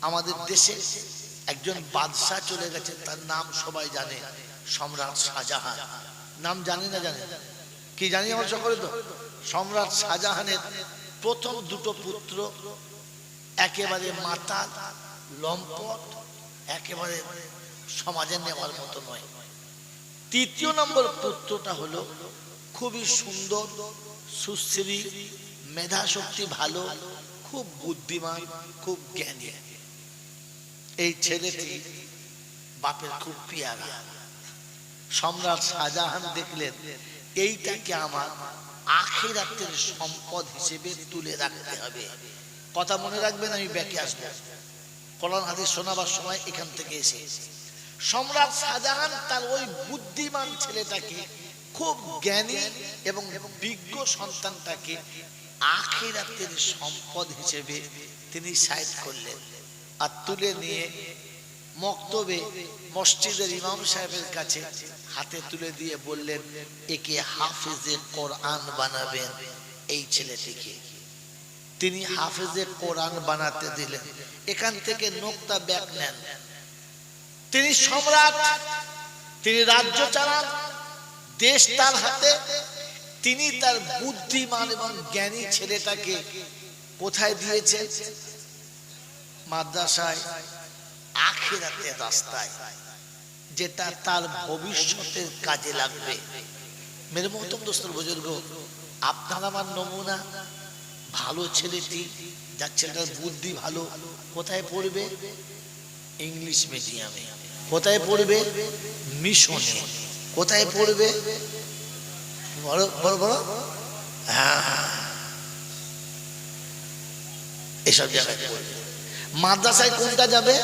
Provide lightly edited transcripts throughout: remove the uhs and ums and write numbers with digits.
আমাদের দেশে একজন বাদশাহ চলে গেছে, তার নাম সবাই জানে, সম্রাট শাহজাহান। নাম জানি না জানেন? কি জানি আমার সকলে তো। সম্রাট শাহজাহানের প্রথম দুটো পুত্র একেবারে মাতাল, লম্পট, একেবারে সমাজে নেওয়ার মতো নয়। তৃতীয় নম্বর পুত্রটা হলো খুবই সুন্দর, সুশ্রী, মেধা শক্তি ভালো, খুব বুদ্ধিমান, খুব জ্ঞানী। এই ছেলেটি বাপের খুব পিয়ারা। সম্রাট শাহজাহান দেখলেন এইটাকে আমার আখিরাতের সম্পদ হিসেবে তুলে রাখতে হবে। কথা মনে রাখবেন, আমি ব্যাকে আসবো। কোরআন হাদিস শোনাবার সময় এখান থেকে এসে সম্রাট শাহজাহান তার ওই বুদ্ধিমান ছেলেটাকে, খুব জ্ঞানী এবং বিজ্ঞ সন্তানটাকে আখিরাতের সম্পদ হিসেবে তিনি সাইড করলেন আর তুলে নিয়ে মক্তবে মসজিদের ইমাম সাহেবের কাছে হাতে তুলে দিয়ে বললেন, একে হাফেজে কোরআন বানাবেন এই ছেলেটিকে। তিনি হাফেজে কোরআন বানাতে দিলেন। এখান থেকে নোকতা ব্যাক নেন। তিনি সম্রাট, তিনি রাজ্য চালান, দেশ তার হাতে। তিনি তার বুদ্ধিমান এবং জ্ঞানী ছেলেটাকে কোথায় দিয়েছেন? মাদ্রাসায়, আখিরাতের রাস্তায়, যেটা তার ভবিষ্যতের কাজে লাগবে। মেরে মোহতরম দোস্তর বুজুর্গ, আপনার আমার নমুনা। ভালো ছেলেটি, যার ছেলেটার বুদ্ধি ভালো, কোথায় পড়বে? ইংলিশ মিডিয়ামে। কোথায় পড়বে? মিশনে। কোথায় পড়বে? বড় বড় বড়, হ্যাঁ, এসব জায়গায় পড়বে। মাদ্রাসায় কোনটা যাবে?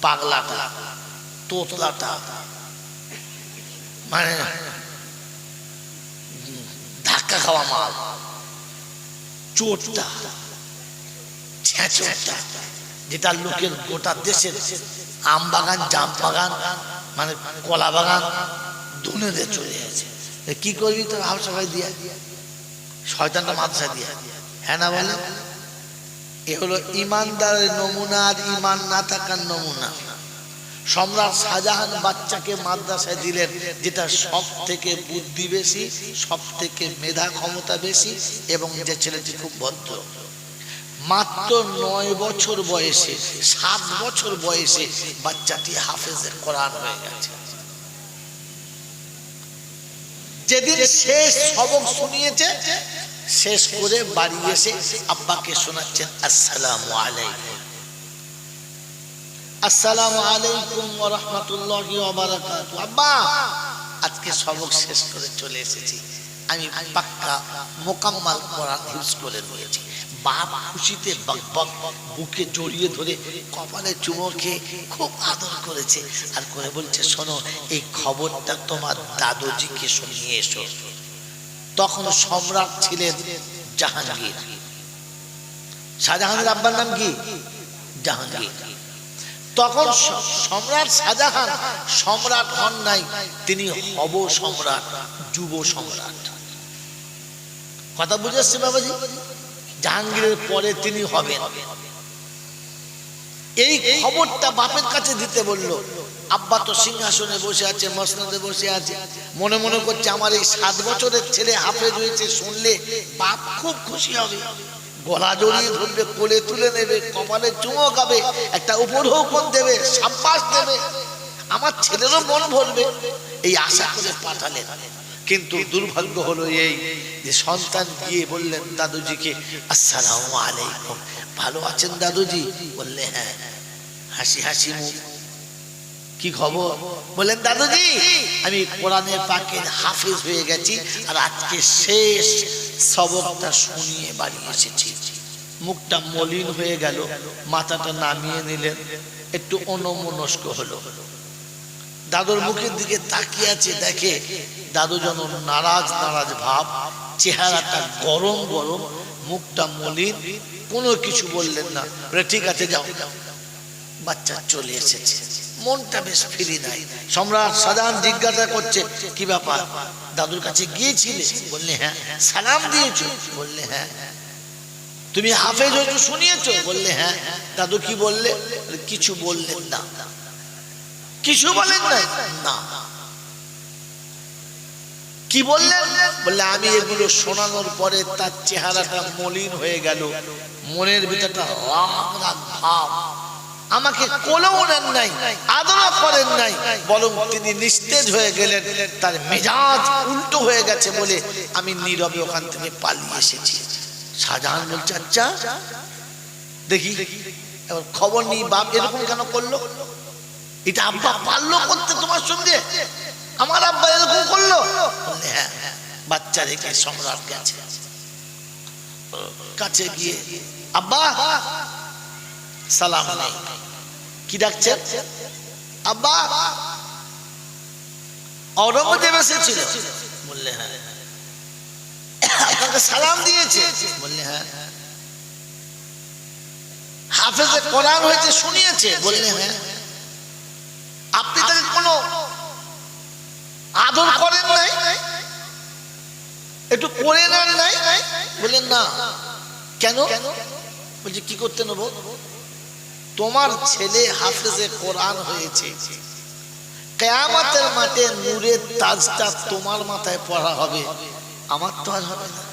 পাগলাটা, তোতলাটা, মানে ধাক্কা খাওয়া মাল, চোরটা, ছেঁচোরটা, যেটা লোকের গোটা দেশের আম বাগান, জাম বাগান, মানে কলা বাগান ধুনে দিয়ে চলে গেছে। কি করবি তোর হাফসাফাই দিয়া? শয়তানটা মাদ্রাসা দিয়া, হ্যাঁ না বলে? এ হলো ইমানদারের নমুনা আর ইমান না থাকার নমুনা। সম্রাট শাহজাহান বাচ্চাকে মাদ্রাসায় দিলেন, যেটা সব থেকে বুদ্ধি বেশি, সব থেকে মেধা ক্ষমতা বেশি, এবং যে ছেলেটি খুব ভদ্র। মাত্র 9 বছর বয়সে, 7 বছর বয়সে বাচ্চাটি হাফেজের কোরআন হয়ে গেছে। যেদিন শেষ সবক শুনিয়েছে, শেষ করে বাড়ি এসে আব্বাকে শোনাচ্ছেন, আসসালামু আলাইকুম, আসসালামু আলাইকুম ওয়া রাহমাতুল্লাহি ওয়া বারাকাতুহু। আব্বা, আজকে সবক শেষ করে চলে এসেছি, আমি পাক্কা মোকাম্মাল কোরআন হিফজ করে নিয়েছি। বাপ খুশিতে বকবক, বুকে জড়িয়ে ধরে কপালে চুমো খেয়ে খুব আদর করেছে, আর করে বলছে, শোনো, এই খবরটা তোমার দাদুজিকে শুনিয়ে এসো। তখন সম্রাট ছিলেন জাহাঙ্গীর। শাহজাহানের আব্বার নাম কি? জাহাঙ্গীর। তখন সম্রাট শাহজাহান সম্রাট হন নাই, তিনি হব সম্রাট, যুব সম্রাট। কথা বুঝে আসছে বাবাজি? জাহাঙ্গীরের পরে তিনি হবেন। এই খবরটা বাপের কাছে দিতে বলল। আব্বা তো সিংহাসনে বসে আছে, মসনদে বসে আছে, মনে মনে করছে আমার এই 7 বছরের ছেলে হাফেজ হয়েছে, শুনলে বাপ খুব খুশি হবে, গলা জড়িয়ে ধরবে, কোলে তুলে নেবে, কপালে চুমো খাবে, একটা উপঢৌকন দেবে, সাব্বাস দেবে, আমার ছেলেরও মন ভরবে, এই আশা করে পাঠালেন। কিন্তু দুর্ভাগ্য হলো এই যে সন্তান গিয়ে বললেন দাদুজিকে, আসসালামু আলাইকুম, ভালো আছেন দাদুজি? বললে হ্যাঁ, হাসি হাসি মুখ। কি খবর? বললেন, দাদুজি, আমি কোরআনের পাকের হাফেজ হয়ে গেছি, আর আজকে শেষ সবকটা শুনিয়ে বাড়ি এসেছি। মুখটা মলিন হয়ে গেল, মাথাটা নামিয়ে নিলেন, একটু অন্যমনস্ক হলো। দাদুর মুখের দিকে তাকিয়ে আছে, দেখে দাদু যেন নারাজ নারাজ ভাব, চেহারাটা গরম গরম, মুখটা মলিন, কোনো কিছু বললেন না। ঠিক আছে, যাও। বাচ্চা চলে এসেছে, মনটা বেশ ফ্রি নাই। সম্রাট শাহজাহান জিজ্ঞাসা করছে, কি ব্যাপার, দাদুর কাছে গিয়েছিলে? বললে হ্যাঁ। সালাম দিয়েছো? বললে হ্যাঁ। তুমি হাফেজ হয়েছো শুনিয়েছো? বললে হ্যাঁ। দাদু কি বললে? কিছু বললেন না। কিছু বলেন নাই? না। কি বললেন? বললে আমি এগুলো শোনানোর পরে তার চেহারাটা মলিন হয়ে গেল, মনের ভিতরটা রাগ রাগ ভাব। আমাকে কোলেও নেন নাই, আদরও করেন নাই, বরং তিনি নিস্তেজ হয়ে গেলেন। তার মেজাজ উল্টো হয়ে গেছে বলে আমি নীরবে ওখান থেকে পালিয়ে এসেছি। শাহজাহান বলছে আচ্ছা দেখি, এবার খবর নিই বাপ এরকম কেন করলো? এটা আব্বা পারলো করতে তোমার সঙ্গে? আমার আব্বা এরকম করলো? বললে হ্যাঁ। বাচ্চা রেখে সম্রাট গেছে, কাছে গিয়ে আব্বা সালাম নেই। কি ডাকছে? আব্বা। ঔরঙ্গজেব এসেছিল? বললে হ্যাঁ। আপনাকে সালাম দিয়েছে? বললে হ্যাঁ। হাফেজে কোরআন হয়েছে শুনিয়েছে? বললে হ্যাঁ। আপনি তাকে কোনো আদর করেন নাই, একটু করে নেন নাই? বললেন না। কেন? বলছে কি করতে নেবো? তোমার ছেলে হাফেজে কোরআন হয়েছে, কিয়ামতের মাঠে নূরের তাজটা তোমার মাথায় পড়া হবে, আমার তো আর হবে না।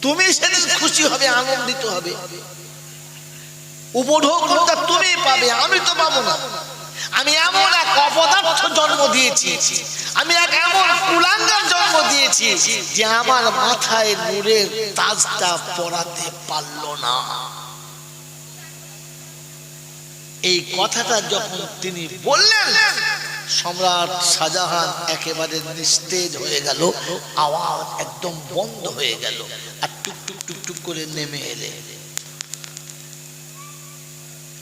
তুমি সেদিন খুশি হবে, আনন্দিত হবে, উপঢৌকনটা তুমি পাবে, আমি তো পাবো না। আমি এমন এক অপদার্থ জন্ম দিয়েছি, আমি এক এমন কুলাঙ্গার জন্ম দিয়েছি যে আমার মাথায় নূরের তাজটা পড়াতে পারলো না। এই কথাটা যখন তিনি বললেন, সম্রাট শাহজাহান একেবারে নিস্তেজ হয়ে গেল, আওয়াজ একদম বন্ধ হয়ে গেল, আর টুকটুক টুকটুক করে নেমে এলেন।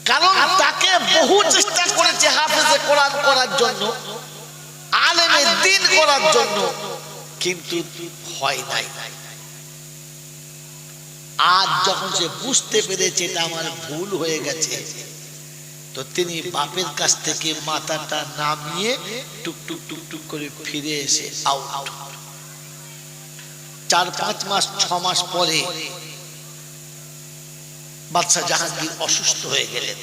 কারণ তাকে বহু চেষ্টা করেছে হাফেজে কোরআন করার জন্য, আলেমে দ্বীন করার জন্য, কিন্তু হয় নাই। আজ যখন সে বুঝতে পেরেছে এটা আমার ভুল হয়ে গেছে, তো তিনি বাপের কাছ থেকে মাথাটা নামিয়ে টুকটুক টুকটুক করে ফিরে এসে আউট। 4-5 মাস 6 মাস পরে বাদশা জাহাঙ্গীর অসুস্থ হয়ে গেলেন।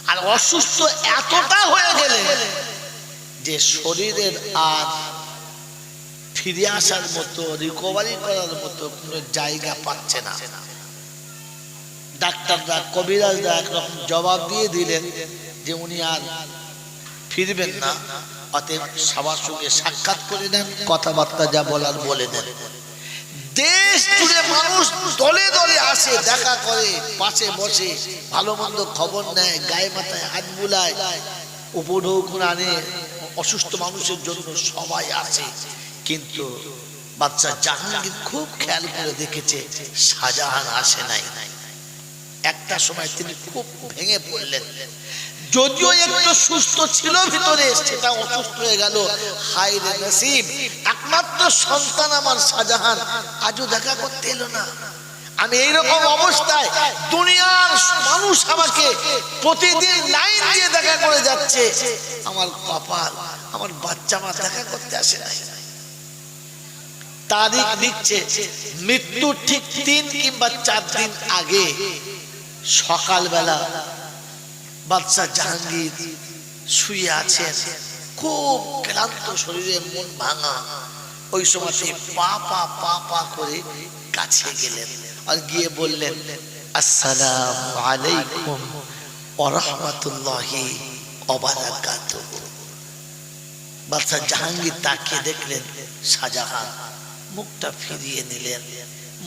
আর অসুস্থ এতটা হয়ে গেলেন যে শরীরের আর ফিরে আসার মতো, রিকভারি করার মতো কোনো জায়গা পাচ্ছে না। ডাক্তাররা, কবিরাজরা একরকম জবাব দিয়ে দিলেন যে উনি আর ফিরবেন না, অতএব সবার সঙ্গে সাক্ষাৎ করে নেন, কথাবার্তা যা বলার বলে দেন। দেশ জুড়ে মানুষ দলে দলে আসে, দেখা করে, পাশে বসে ভালো মন্দ খবর নেয়, গায়ে মাথায় হাত বুলায়, উপঢৌকন আনে অসুস্থ মানুষের জন্য, সবাই আসে। কিন্তু বাদশা জাহাঙ্গীর খুব খেয়াল করে দেখেছে শাহজাহান আসে নাই। একটা সময় তিনি খুব ভেঙে পড়লেন, যদিও একটু সুস্থ ছিল ভিতরে, সেটা অসুস্থ হয়ে গেল। হায় রে নসিব, একমাত্র সন্তান আমার শাহজাহান আজও দেখা করতে এলো না। আমি এইরকম অবস্থায়, দুনিয়ার মানুষ আমাকে প্রতিদিন লাইন দিয়ে দেখা করে যাচ্ছে, আমার কপাল, আমার বাচ্চা মা দেখা করতে আসে না। তারিখ লিখছে, মৃত্যু ঠিক 3 কিংবা 4 দিন আগে সকালবেলা বাদশা জাহাঙ্গীর শুয়ে আছেন, খুব ক্লান্ত শরীরে, মন ভাঙা। ওই সময় পা পা পা পা করে কাছে গেলেন আর গিয়ে বললেন, আসসালামু আলাইকুম ওয়া রাহমাতুল্লাহি ওয়া বারাকাতুহু। বাদশা জাহাঙ্গীর তাকে দেখলেন শাহজাহান, মুখটা ফিরিয়ে নিলেন,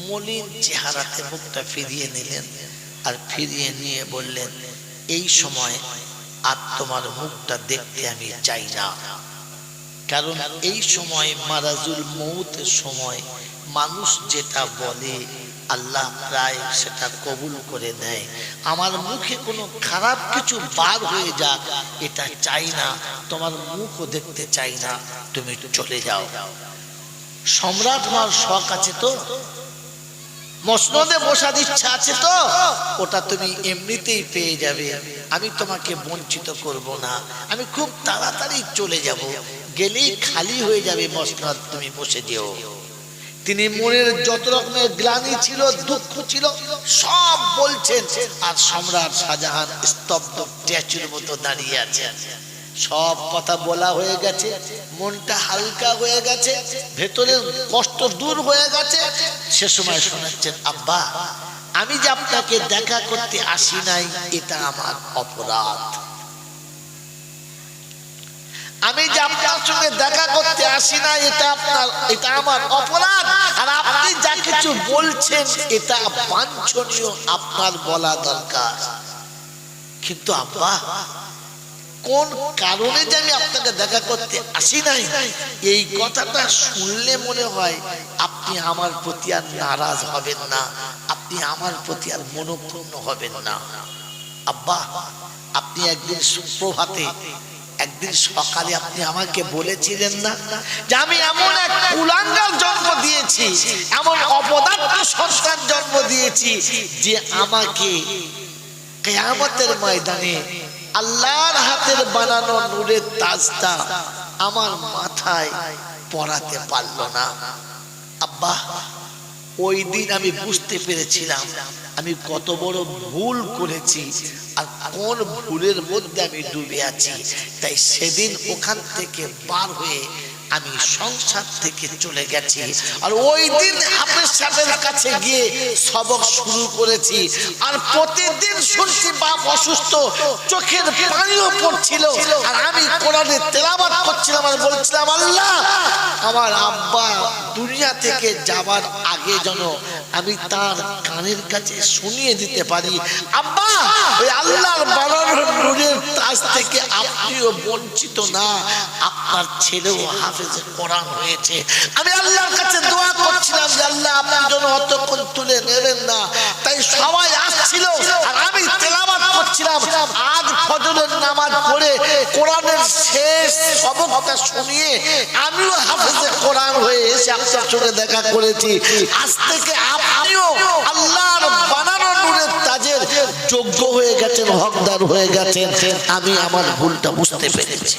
মলিন চেহারাতে মুখটা ফিরিয়ে নিলেন, আর ফিরিয়ে নিয়ে বললেন, এই সময় আর তোমার মুখটা দেখতে আমি চাই না। কারণ এই সময় মারাজুল মউতের সময় মানুষ যেটা বলে আল্লাহ প্রায় সেটা কবুল করে নেয়। আমার মুখে কোনো খারাপ কিছু বার হয়ে যাক, এটা চাই না, তোমার মুখও দেখতে চাই না, তুমি চলে যাও। সম্রাট হওয়ার শখ আছে তো, মসনদে বসার ইচ্ছা আছে তো, ওটা তুমি এমনিতেই পেয়ে যাবে, আমি তোমাকে বঞ্চিত করব না। আমি খুব তাড়াতাড়ি চলে যাব, গেলেই খালি হয়ে যাবে মসনদ, তুমি বসে যেও। তিনি মনের যত রকমের গ্লানি ছিল, দুঃখ ছিল, সব বলছেন। আর সম্রাট শাহজাহান স্তব্ধ স্ট্যাচুর মতো দাঁড়িয়ে আছেন। সব কথা বলা হয়ে গেছে, মনটা হালকা হয়ে গেছে, ভেতরের কষ্ট দূর হয়ে গেছে। সে সময় শোনাচ্ছেন, আব্বা আমি যে আপনাকে দেখা করতে আসি নাই, এটা আমার অপরাধ। আমি যে আপনার সঙ্গে দেখা করতে আসি না, এটা আমার অপরাধ। আর আপনি যা কিছু বলছেন এটা বাঞ্ছনীয়, আপনার বলা দরকার। কিন্তু আব্বা কোন কারণে যে আমি আপনাকে দেখা করতে আসি নাই, এই কথাটা শুনলে মনে হয় আপনি আমার প্রতি আর নারাজ হবেন না, আপনি আমার প্রতি আর মনোক্ষুণ্ণ হবেন না। আব্বা আপনি একদিন সুপ্রভাতে, একদিন সকালে আপনি আমাকে বলেছিলেন না যে আমি এমন এক কুলাঙ্গার জন্ম দিয়েছি, এমন অপদার্থ সন্তান জন্ম দিয়েছি যে আমাকে কিয়ামতের ময়দানে আল্লাহর হাতের বানানো নূরের তাজটা আমার মাথায় পরাতে পারলো না। আব্বা ওই দিন আমি বুঝতে পেরেছিলাম আমি কত বড় ভুল করেছি আর কোন ভুলের মধ্যে আমি ডুবে আছি। তাই সেদিন ওখান থেকে বার হয়ে আমি সংসার থেকে চলে গেছি। আর ওই দিন হাফেজ সাহেবের কাছে গিয়ে সবক শুরু করেছি। আর প্রতিদিন শুনছি বাপ অসুস্থ, চোখের পানিও পড়ছিল, আর আমি কোরআনের তেলাওয়াত করছিলাম আর বলছিলাম, আল্লাহ আমার আব্বা দুনিয়া থেকে যাবার আগে যেন আমি তার কানের কাছে শুনিয়ে দিতে পারি, আব্বা ওই আল্লাহর বানানোর নূরের তাজ থেকে আপনিও বঞ্চিত না, আপনার ছেলেও হাফেজে কোরআন হয়েছে। আমি আল্লাহর কাছে দোয়া করছিলাম যে আল্লাহ আপনার জন্য অতক্ষণ তুলে নেবেন না। তাই সবাই আসছিল আর আমি তেলাওয়াত করছিলাম। আজ ফজরের নামাজ পড়ে কোরআনের শেষ সবকটা শুনিয়ে আমিও হাফেজে কোরআন হয়ে এসে আপনার সঙ্গে দেখা করেছি। আজ থেকে আপনিও আল্লাহর বানানো নূরের তাজের যোগ্য হয়ে গেছেন, হকদার হয়ে গেছেন। আমি আমার ভুলটা বুঝতে পেরেছি।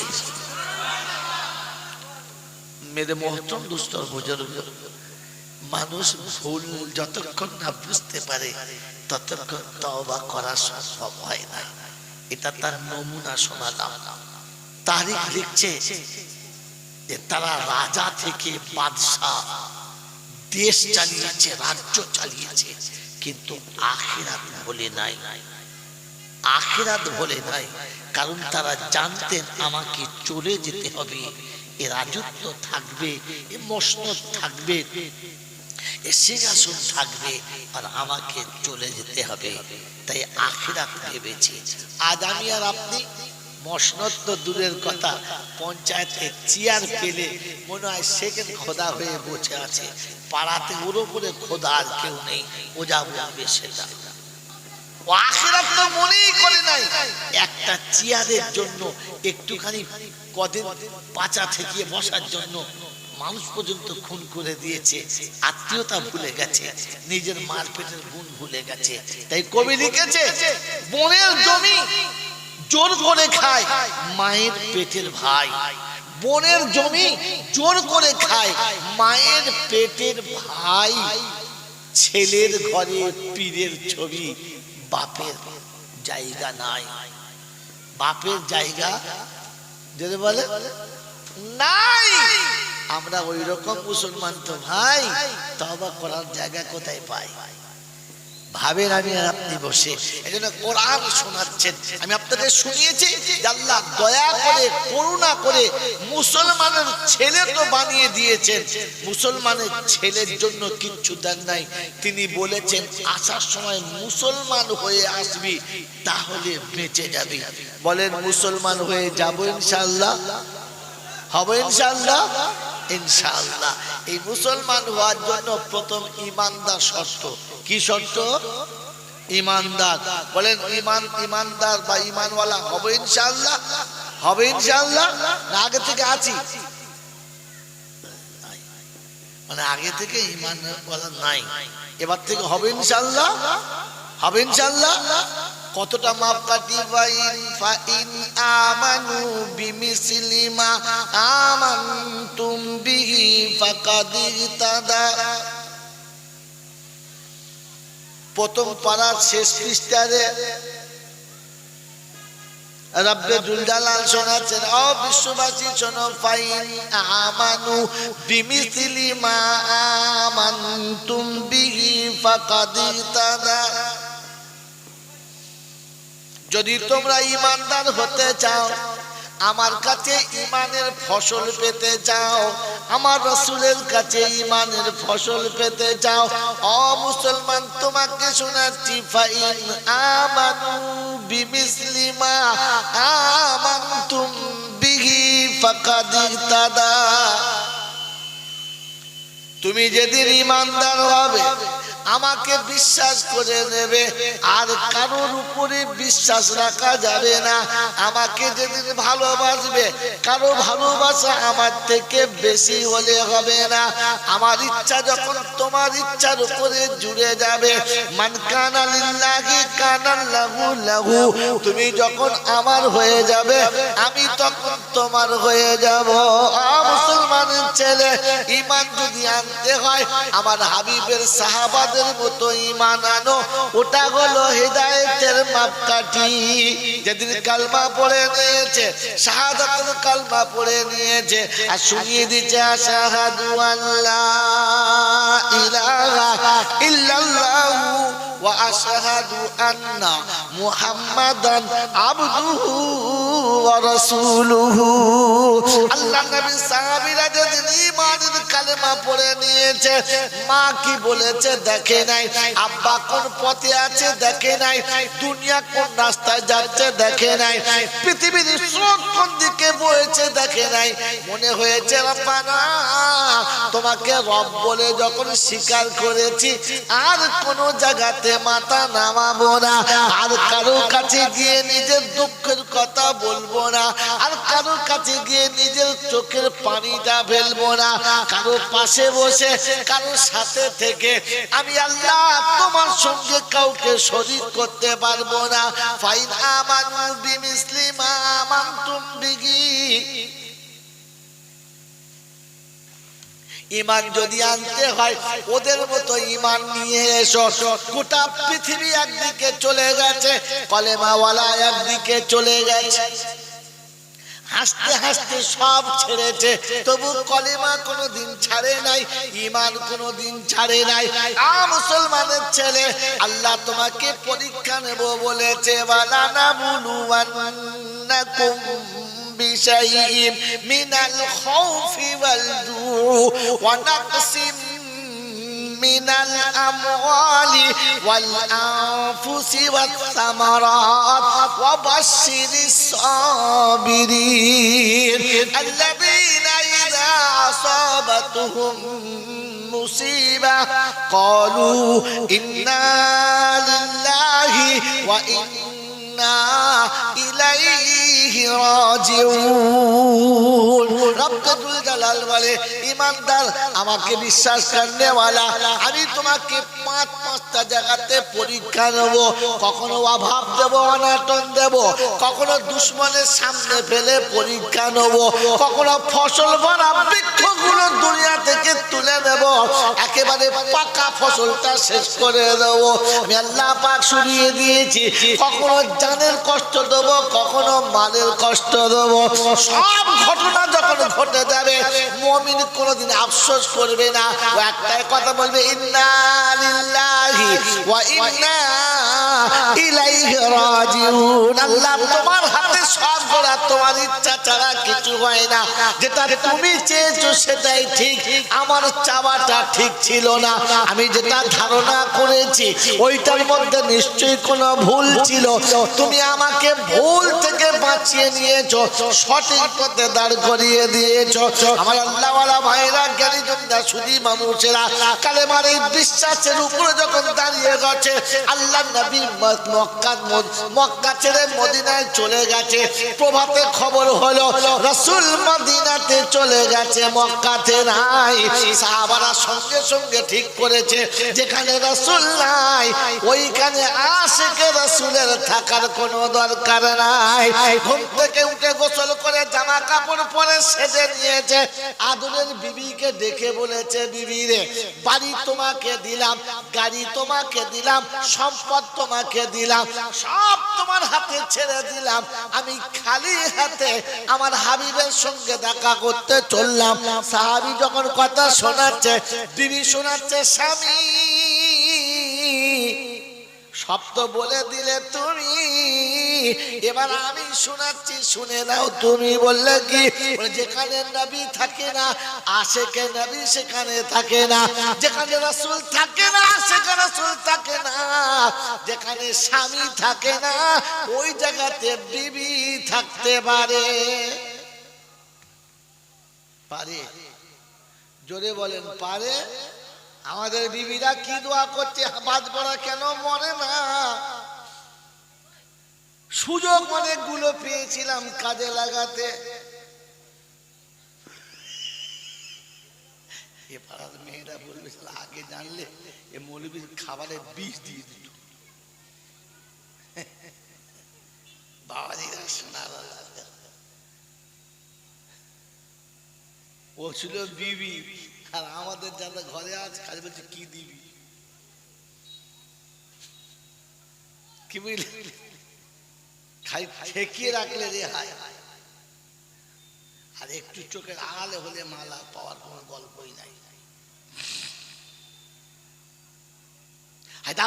মেরে মোহতরম দুস্তর বুজুর্গ, মানুষ ভুল যতক্ষণ না বুঝতে পারে ততক্ষণ তওবা করা সম্ভব হয় না। এটা তার নমুনা শোনালাম। তারিখ লিখছে যে তারা রাজা থেকে বাদশাহ, দেশ চালিয়েছে, রাজ্য চালিয়েছে, কিন্তু আখিরাত ভোলে নাই। আখিরাত ভোলে নাই, কারণ তারা জানতেন আমাকে চলে যেতে হবে, এ রাজত্ব থাকবে, এ মসনদ থাকবে, এ সিংহাসন থাকবে, আর আমাকে চলে যেতে হবে। তাই আখিরাত ভেবেছি। আজ আমি আর আপনি মসনদ তো দূরের কথা, পঞ্চায়েতে চেয়ার পেলে মনে হয় সেকেন্ড খোদা হয়ে বসে আছে। পাড়াতে ওর উপরে খোদা আর কেউ নেই, ও যা বলবে সেটা। ও আখিরাত তো মনেই করে নাই। একটা চেয়ারের জন্য একটুখানি কদিন পাচা থেকে বসার জন্য মানুষ পর্যন্ত খুন করে দিয়েছে, আত্মীয়তা ভুলে গেছে, নিজের মার পেটের গুণ ভুলে গেছে। তাই কবি লিখেছে, বোনের জমি জোর করে খায় মায়ের পেটের ভাই। বোনের জমি জোর করে খায় মায়ের পেটের ভাই। ছেলের ঘরে পীরের ছবি, বাপের জায়গা নাই। বাপের জায়গা যদি বলে নাই। আমরা ওই রকম মুসলমান তো ভাই, তওবা করার জায়গা কোথায় পাই? ভাবেন আমি আর আপনি বসে এজন্য কোরআন শোনাচ্ছেন। আমি আপনাদের শুনিয়েছি যে আল্লাহ দয়া করে, করুণা করে মুসলমানের ছেলে তো বানিয়ে দিয়েছেন, মুসলমানের ছেলের জন্য কিচ্ছু দেন নাই। তিনি বলেছেন আসার সময় মুসলমান হয়ে আসবি, তাহলে বেঁচে যাবি। বলেন মুসলমান হয়ে যাব ইনশাআল্লাহ? হবে ইনশাআল্লাহ? ইনশাআল্লাহ। এই মুসলমান হওয়ার জন্য প্রথম ঈমানদার শর্ত। কি শর্ত? ঈমানদার। বলেন ঈমানদার বা ঈমানওয়ালা হবে ইনশাআল্লাহ? হবে ইনশাআল্লাহ? না আগে থেকে আছি? মানে আগে থেকে ঈমানওয়ালা নাই, এবার থেকে হবে ইনশাআল্লাহ? হবে ইনশাআল্লাহ? কতটা মাপকাঠি? ফাইন আমানু বিমিসলি মা আমানতুম বিহি ফাকাদ ইহতাদা। প্রথম পারার শেষ পৃষ্ঠারে রব্বে জুল জালাল শোনাচ্ছেন, ও বিশ্ববাসী শোনো, ফাইন আমানু বিমিসলি মা আমানতুম বিহি ফাকাদ ইহতাদা। যদি তোমরা ঈমানদার হতে চাও, আমার কাছে ঈমানের ফসল পেতে চাও, আমার রাসূলের কাছে ঈমানের ফসল পেতে চাও, ও মুসলমান তোমাকে শোনাচ্ছি, ফাইন আমানু বিমিসলি মা আমানতুম বিহি ফাকাদ ইহতাদা। তুমি যেদিন ঈমানদার হবে, আমাকে বিশ্বাস করে নেবে, আর কারোর উপরে বিশ্বাস রাখা যাবে না। আমাকে যেদিন ভালোবাসবে, কারো ভালোবাসা আমার থেকে বেশি হলে হবে না। আমার ইচ্ছা যখন তোমার ইচ্ছার উপরে জুড়ে যাবে, মান কানা লিল্লাহি কানা লাহু লাহু। তুমি যখন আমার হয়ে যাবে, আমি তখন তোমার হয়ে যাব। মুসলমানের ছেলে, ঈমান যদি আনতে হয়, আমার হাবিবের সাহাবাদের মতো ঈমান আনো। ওটা হলো হিদায়াতের মাপকাঠি। যেদিন কালমা পড়ে নিয়েছে, শাহাদাতুল কালমা পড়ে নিয়েছে, আর শুনিয়ে দিচ্ছে আশহাদু আল্লা ইলাহা ইল্লাল্লাহু ওয়া আশহাদু আন্না মুহাম্মাদান আবদুহু ওয়া রাসূলুহু। আল্লাহ নবী সাহাবীরা যেদিন ঈমানের কালেমা পড়ে নিয়েছে, মা কি বলেছে দেখে নাই, আব্বা কোন পথে আছে দেখে নাই, দুনিয়া কোন রাস্তায় যাচ্ছে দেখে নাই, পৃথিবীর স্রোত কোন দিকে বইছে দেখে নাই। মনে হয়েছে রব্বানা, তোমাকে রব বলে যখন স্বীকার করেছি, আর কোন জায়গাতে মাথা নামাবো না, আর কারো কাছে গিয়ে নিজের দুঃখের কথা বলবো না, আর কারো কাছে গিয়ে নিজের চোখের পানিটা ফেলবো না, কারো পাশে বসে, কারো সাথে থেকে আমি আল্লাহ তোমার সঙ্গে কাউকে শরীক করতে পারবো না। ফাইন আমানু বিমিসলি মা আমানতুম বিহি। ঈমান যদি আনতে হয়, ওদের মতো ঈমান নিয়ে এসো। গোটা পৃথিবী একদিকে চলে গেছে, কলেমাওয়ালা একদিকে চলে গেছে, হাসতে হাসতে সব ছেড়েছে, তবু কলেমা কোনোদিন ছাড়ে নাই, ঈমান কোনোদিন ছাড়ে নাই। মুসলমানের ছেলে, আল্লাহ তোমাকে পরীক্ষা নেব বলেছে, ওয়ালানাবলুওয়ান্নাকুম বিশাইইন মিনাল খাউফি ওয়াল জু'i ওয়া নাকসিম মিনাল আমওয়ালি ওয়াল আনফুসি ওয়াস সামারাত ওয়া বাশশিরিস সাবিরিন আল্লাযীনা ইযা আসাবাতুহুম মুসিবা ক্বালু ইন্না লিল্লাহি ওয়া ইন্না ইলাইহি রাজিউন। রব্বুল জালাল বলে, ঈমানদার, আমাকে বিশ্বাস করনে ওয়ালা, আমি তোমাকে পাঁচটা জায়গাতে পরীক্ষা নেব। কখনো অভাব দেব, অনাটন দেব, কখনো দুশমনের সামনে ফেলে পরীক্ষা নেব, কখনো ফসল ভরা বৃক্ষগুলো দুনিয়া থেকে তুলে নেব, একেবারে পাকা ফসলটা শেষ করে দেব। আমি আল্লাহ পাক শুনিয়ে দিয়েছি, কখনো জানের কষ্ট দেব, কখনো মালের কষ্ট দেব। সব ঘটনা যখন ঘটে যাবে, মুমিন কোনোদিন আফসোস করবে না, ও একটাই কথা বলবে, ইন্না লিল্লাহি ওয়া ইন্না ইলাইহি রাজিউন। আল্লাহ তোমার হাতে সব গড়া, তোমার ইচ্ছা ছাড়া কিছু হয় না। যেটা তুমি চেয়েছো সেটাই ঠিক, আমার চাওয়াটা ঠিক ছিল না। আমি যেটা ধারণা করেছি ওইটার মধ্যে নিশ্চয়ই কোনো ভুল ছিল, তুমি আমাকে ভুল থেকে বাঁচিয়ে নিয়েছো, সঠিক পথে দাঁড় করিয়ে দিয়েছো। আমার আল্লাহওয়ালা ভাইরা, জ্ঞানীজনরা, সুধী মানুষেরা, কালেমার এই বিশ্বাসের উপরে যখন দাঁড়িয়ে গেছে, আল্লাহ নবী মক্কা ছেড়ে মদিনায় চলে গেছে। গেছে। প্রভাতে খবর হলো রাসূল মদিনাতে চলে গেছে, মক্কাতে নাই। সাহাবারা সঙ্গে সঙ্গে ঠিক করেছে যেখানে রাসূল নাই ওইখানে আশিকে রাসূলের থাকার কোনো দরকার নাই। ঘুম থেকে উঠে গোসল করে জামা কাপড় পরে সেজে নিয়েছে। আদরের বিবিকে ডেকে বলেছে, বিবি রে, বাড়ি তোমাকে দিলাম, গাড়ি তোমাকে দিলাম, সম্পদ তোমাকে দিলাম, সব তোমার হাতে ছেড়ে দিলাম, আমি খালি হাতে আমার হাবিবের সঙ্গে দেখা করতে চললাম। সাহাবী যখন কথা শোনাচ্ছে, বিবি শোনাচ্ছে, স্বামী শব্দ বলে দিলে তুমি, এবার আমি শোনাচ্ছি, শুনে নাও। তুমি বললে কি? যেখানে নবী থাকে না আশিকে নবী সেখানে থাকে না, যেখানে রাসূল থাকে না আশিকে রাসূল থাকে না, যেখানে স্বামী থাকে না ওই জায়গাতে বিবি থাকতে পারে। পারে? জোরে বলেন, পারে? আমাদের বিবিরা কি দোয়া করছে, বাদ পড়া কেন মরে না? সুযোগ অনেকগুলো পেয়েছিলাম কাজে লাগাতে। এ পাড়ার মেয়েরা বলবে, আগে জানলে এ মৌলবীর খাবারে বিষ দিয়ে দিত। বাবাজিরা শোনার, ও ছিল বিবি, আর আমাদের যারা ঘরে আছে কাজ বলছে কি দিবি, কি বুঝলি? খাই ঠেকিয়ে রাখলে রে হায়, আর একটু চোখের আড়ালে হলে মালা পাওয়ার কোনো গল্পই নাই।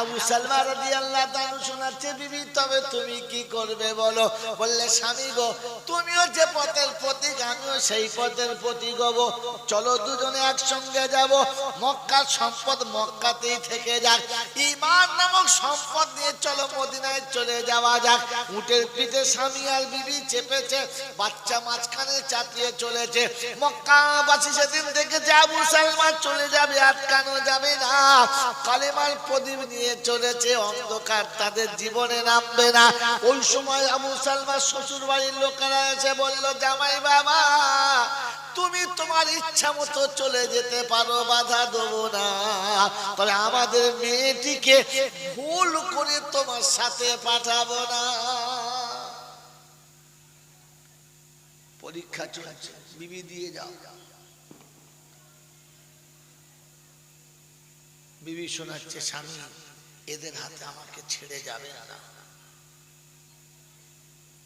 আবু সালমা রাদিয়াল্লাহু তাআলা শোনাচ্ছে, বিবি তবে তুমি কি করবে বলো? বললে, স্বামী গো, তুমিও যে পথের প্রতীক আমিও সেই পথের প্রতীক হব, চলো দুজনে একসঙ্গে যাব। মক্কার সম্পদ মক্কাতেই থেকে যাক, ঈমান নামক সম্পদ নিয়ে চলো মদিনায় চলে যাওয়া যাক। উটের পিঠে স্বামী আর বিবি চেপেছে, বাচ্চা মাঝখানে চাপিয়ে চলেছে। মক্কাবাসী সেদিন দেখেছে আবু সালমা চলে যাবে, আটকানো যাবে না। কালেমার প্রদীপ নিয়ে চলেছে, অন্ধকার তাদের জীবনে নামবে না। ওই সময় আবু সালমার শ্বশুর বাড়ির লোকেরা এসে বলল, জামাই বাবা, তুমি তোমার ইচ্ছা মতো চলে যেতে পারো, বাধা দেবো না, তবে আমাদের মেয়েটিকে ভুল করে তোমার সাথে পাঠাবো না। পরীক্ষা চলছে, বিবি দিয়ে যাও। বিবি শোনাচ্ছে, স্বামী এদের হাতে আমাকে ছেড়ে যাবে না।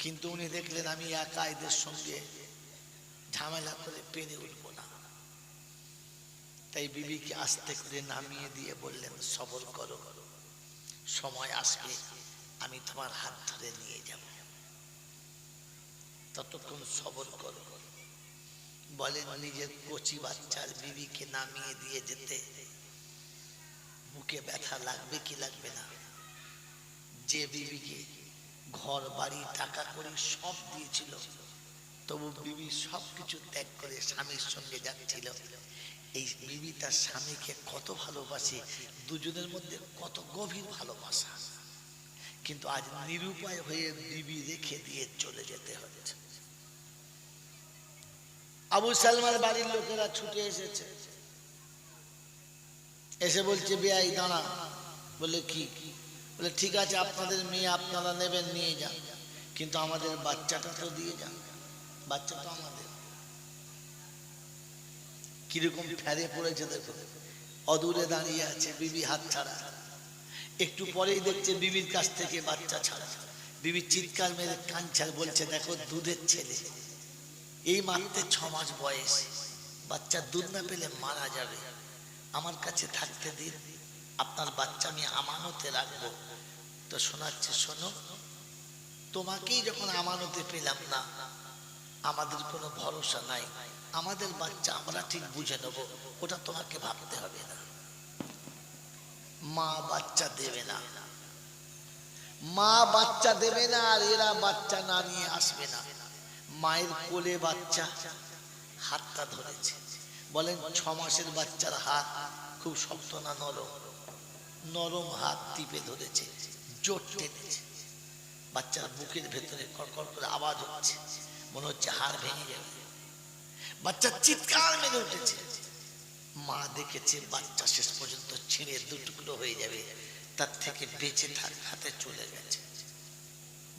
কিন্তু উনি দেখলেন আমি একা এদের সঙ্গে ঝামেলা করে পেরে উঠবো না, তাই বিবিকে আস্তে করে নামিয়ে দিয়ে বললেন, সবর করো, সময় আসবে আমি তোমার হাত ধরে নিয়ে যাব, ততক্ষণ সবর করো। বলেন, নিজের কচি বাচ্চার বিবিকে নামিয়ে দিয়ে যেতে বুকে ব্যথা লাগবে কি লাগবে না? যে বিবিকে ঘর বাড়ি টাকা করে সব দিয়েছিল, তবু বিবি সবকিছু ত্যাগ করে স্বামীর সঙ্গে যাচ্ছিল। এই বিবি তার স্বামীকে কত ভালোবাসে, দুজনের মধ্যে কত গভীর ভালোবাসা, কিন্তু আজ নিরুপায় হয়ে বিবি রেখে দিয়ে চলে যেতে হচ্ছে। আবু সালমার বাড়ির লোকেরা ছুটে এসেছে, এসে বলছে, বেয়াই দাঁড়া। বলে কি? বলে ঠিক আছে, আপনাদের মেয়ে আপনারা নেবেন, নিয়ে যান, কিন্তু আমাদের বাচ্চাটা তো দিয়ে যান, বাচ্চা তো আমাদের। কিরকম ফেরে পড়েছে দেখো, অদূরে দাঁড়িয়ে আছে, বিবি হাত ছাড়া। একটু পরেই দেখছে বিবির কাছ থেকে বাচ্চা ছাড়া। বিবি চিৎকার মেরে কাঁদছে, বলছে, দেখো দুধের ছেলে, এই মাত্র 6 মাস বয়স, বাচ্চা দুধ না পেলে মারা যাবে, আমার কাছে থাকতে দিন, আপনার বাচ্চা আমি আমানতে রাখবো। তো শোনাচ্ছে, শোনো, তোমাকেই যখন আমানতে পেলাম না, আমাদের কোনো ভরসা নাই, আমাদের বাচ্চা আমরা ঠিক বুঝে নেব, ওটা তোমাকে ভাবতে হবে না। মা বাচ্চা দেবে না, মা বাচ্চা দেবে না, আর এরা বাচ্চা না নিয়ে আসবে না। মায়ের কোলে বাচ্চা, হাতটা ধরেছে। বলেন, 6 মাসের বাচ্চার হাত খুব শক্ত না নরম? নরম হাত টিপে ধরেছে, জোর টেনেছে। বাচ্চার বুকের ভেতরে কড়কড় করে আওয়াজ হচ্ছে, মনে হচ্ছে হাড় ভেঙে যাবে। বাচ্চা চিৎকার মেরে উঠেছে। মা দেখেছে বাচ্চা শেষ পর্যন্ত ছিঁড়ে দুটুকরো হয়ে যাবে, তার থেকে বেঁচে থাক হাতে চলে গেছে।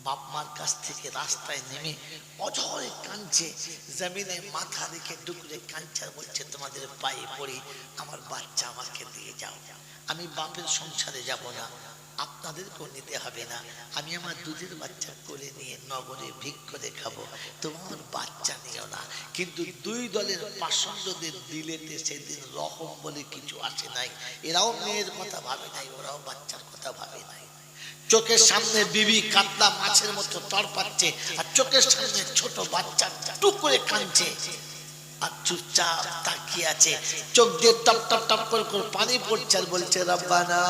বাপ মার কাছ থেকে রাস্তায় নেমে অঝরে কাঁদছে, জমিনে মাথা রেখে ডুকরে কাঁদছে, বলছে তোমাদের পায়ে পড়ি আমার বাচ্চা আমাকে দিয়ে যাও। আমি বাপের সংসারে যাব না, আপনাদেরকেও নিতে হবে না, আমি আমার দুধের বাচ্চা কোলে নিয়ে নগরে ভিক করে খাবো, তোমার বাচ্চা নিও না। কিন্তু দুই দলের পাষণ্ডদের দিলেতে সেদিন রকম বলে কিছু আসে নাই। এরাও মেয়ের কথা ভাবে নাই, ওরাও বাচ্চার কথা ভাবে নাই। চোখের সামনে বিবি কাতলা মাছের মতো তড়পাচ্ছে, আর চোখের সামনে ছোট বাচ্চা টুক করে কাঁদছে, আর চুপচাপ তাকিয়ে আছে। চোখ দিয়ে টপ টপ টপ করে পানি পড়ছে, আর বলছে রব্বানা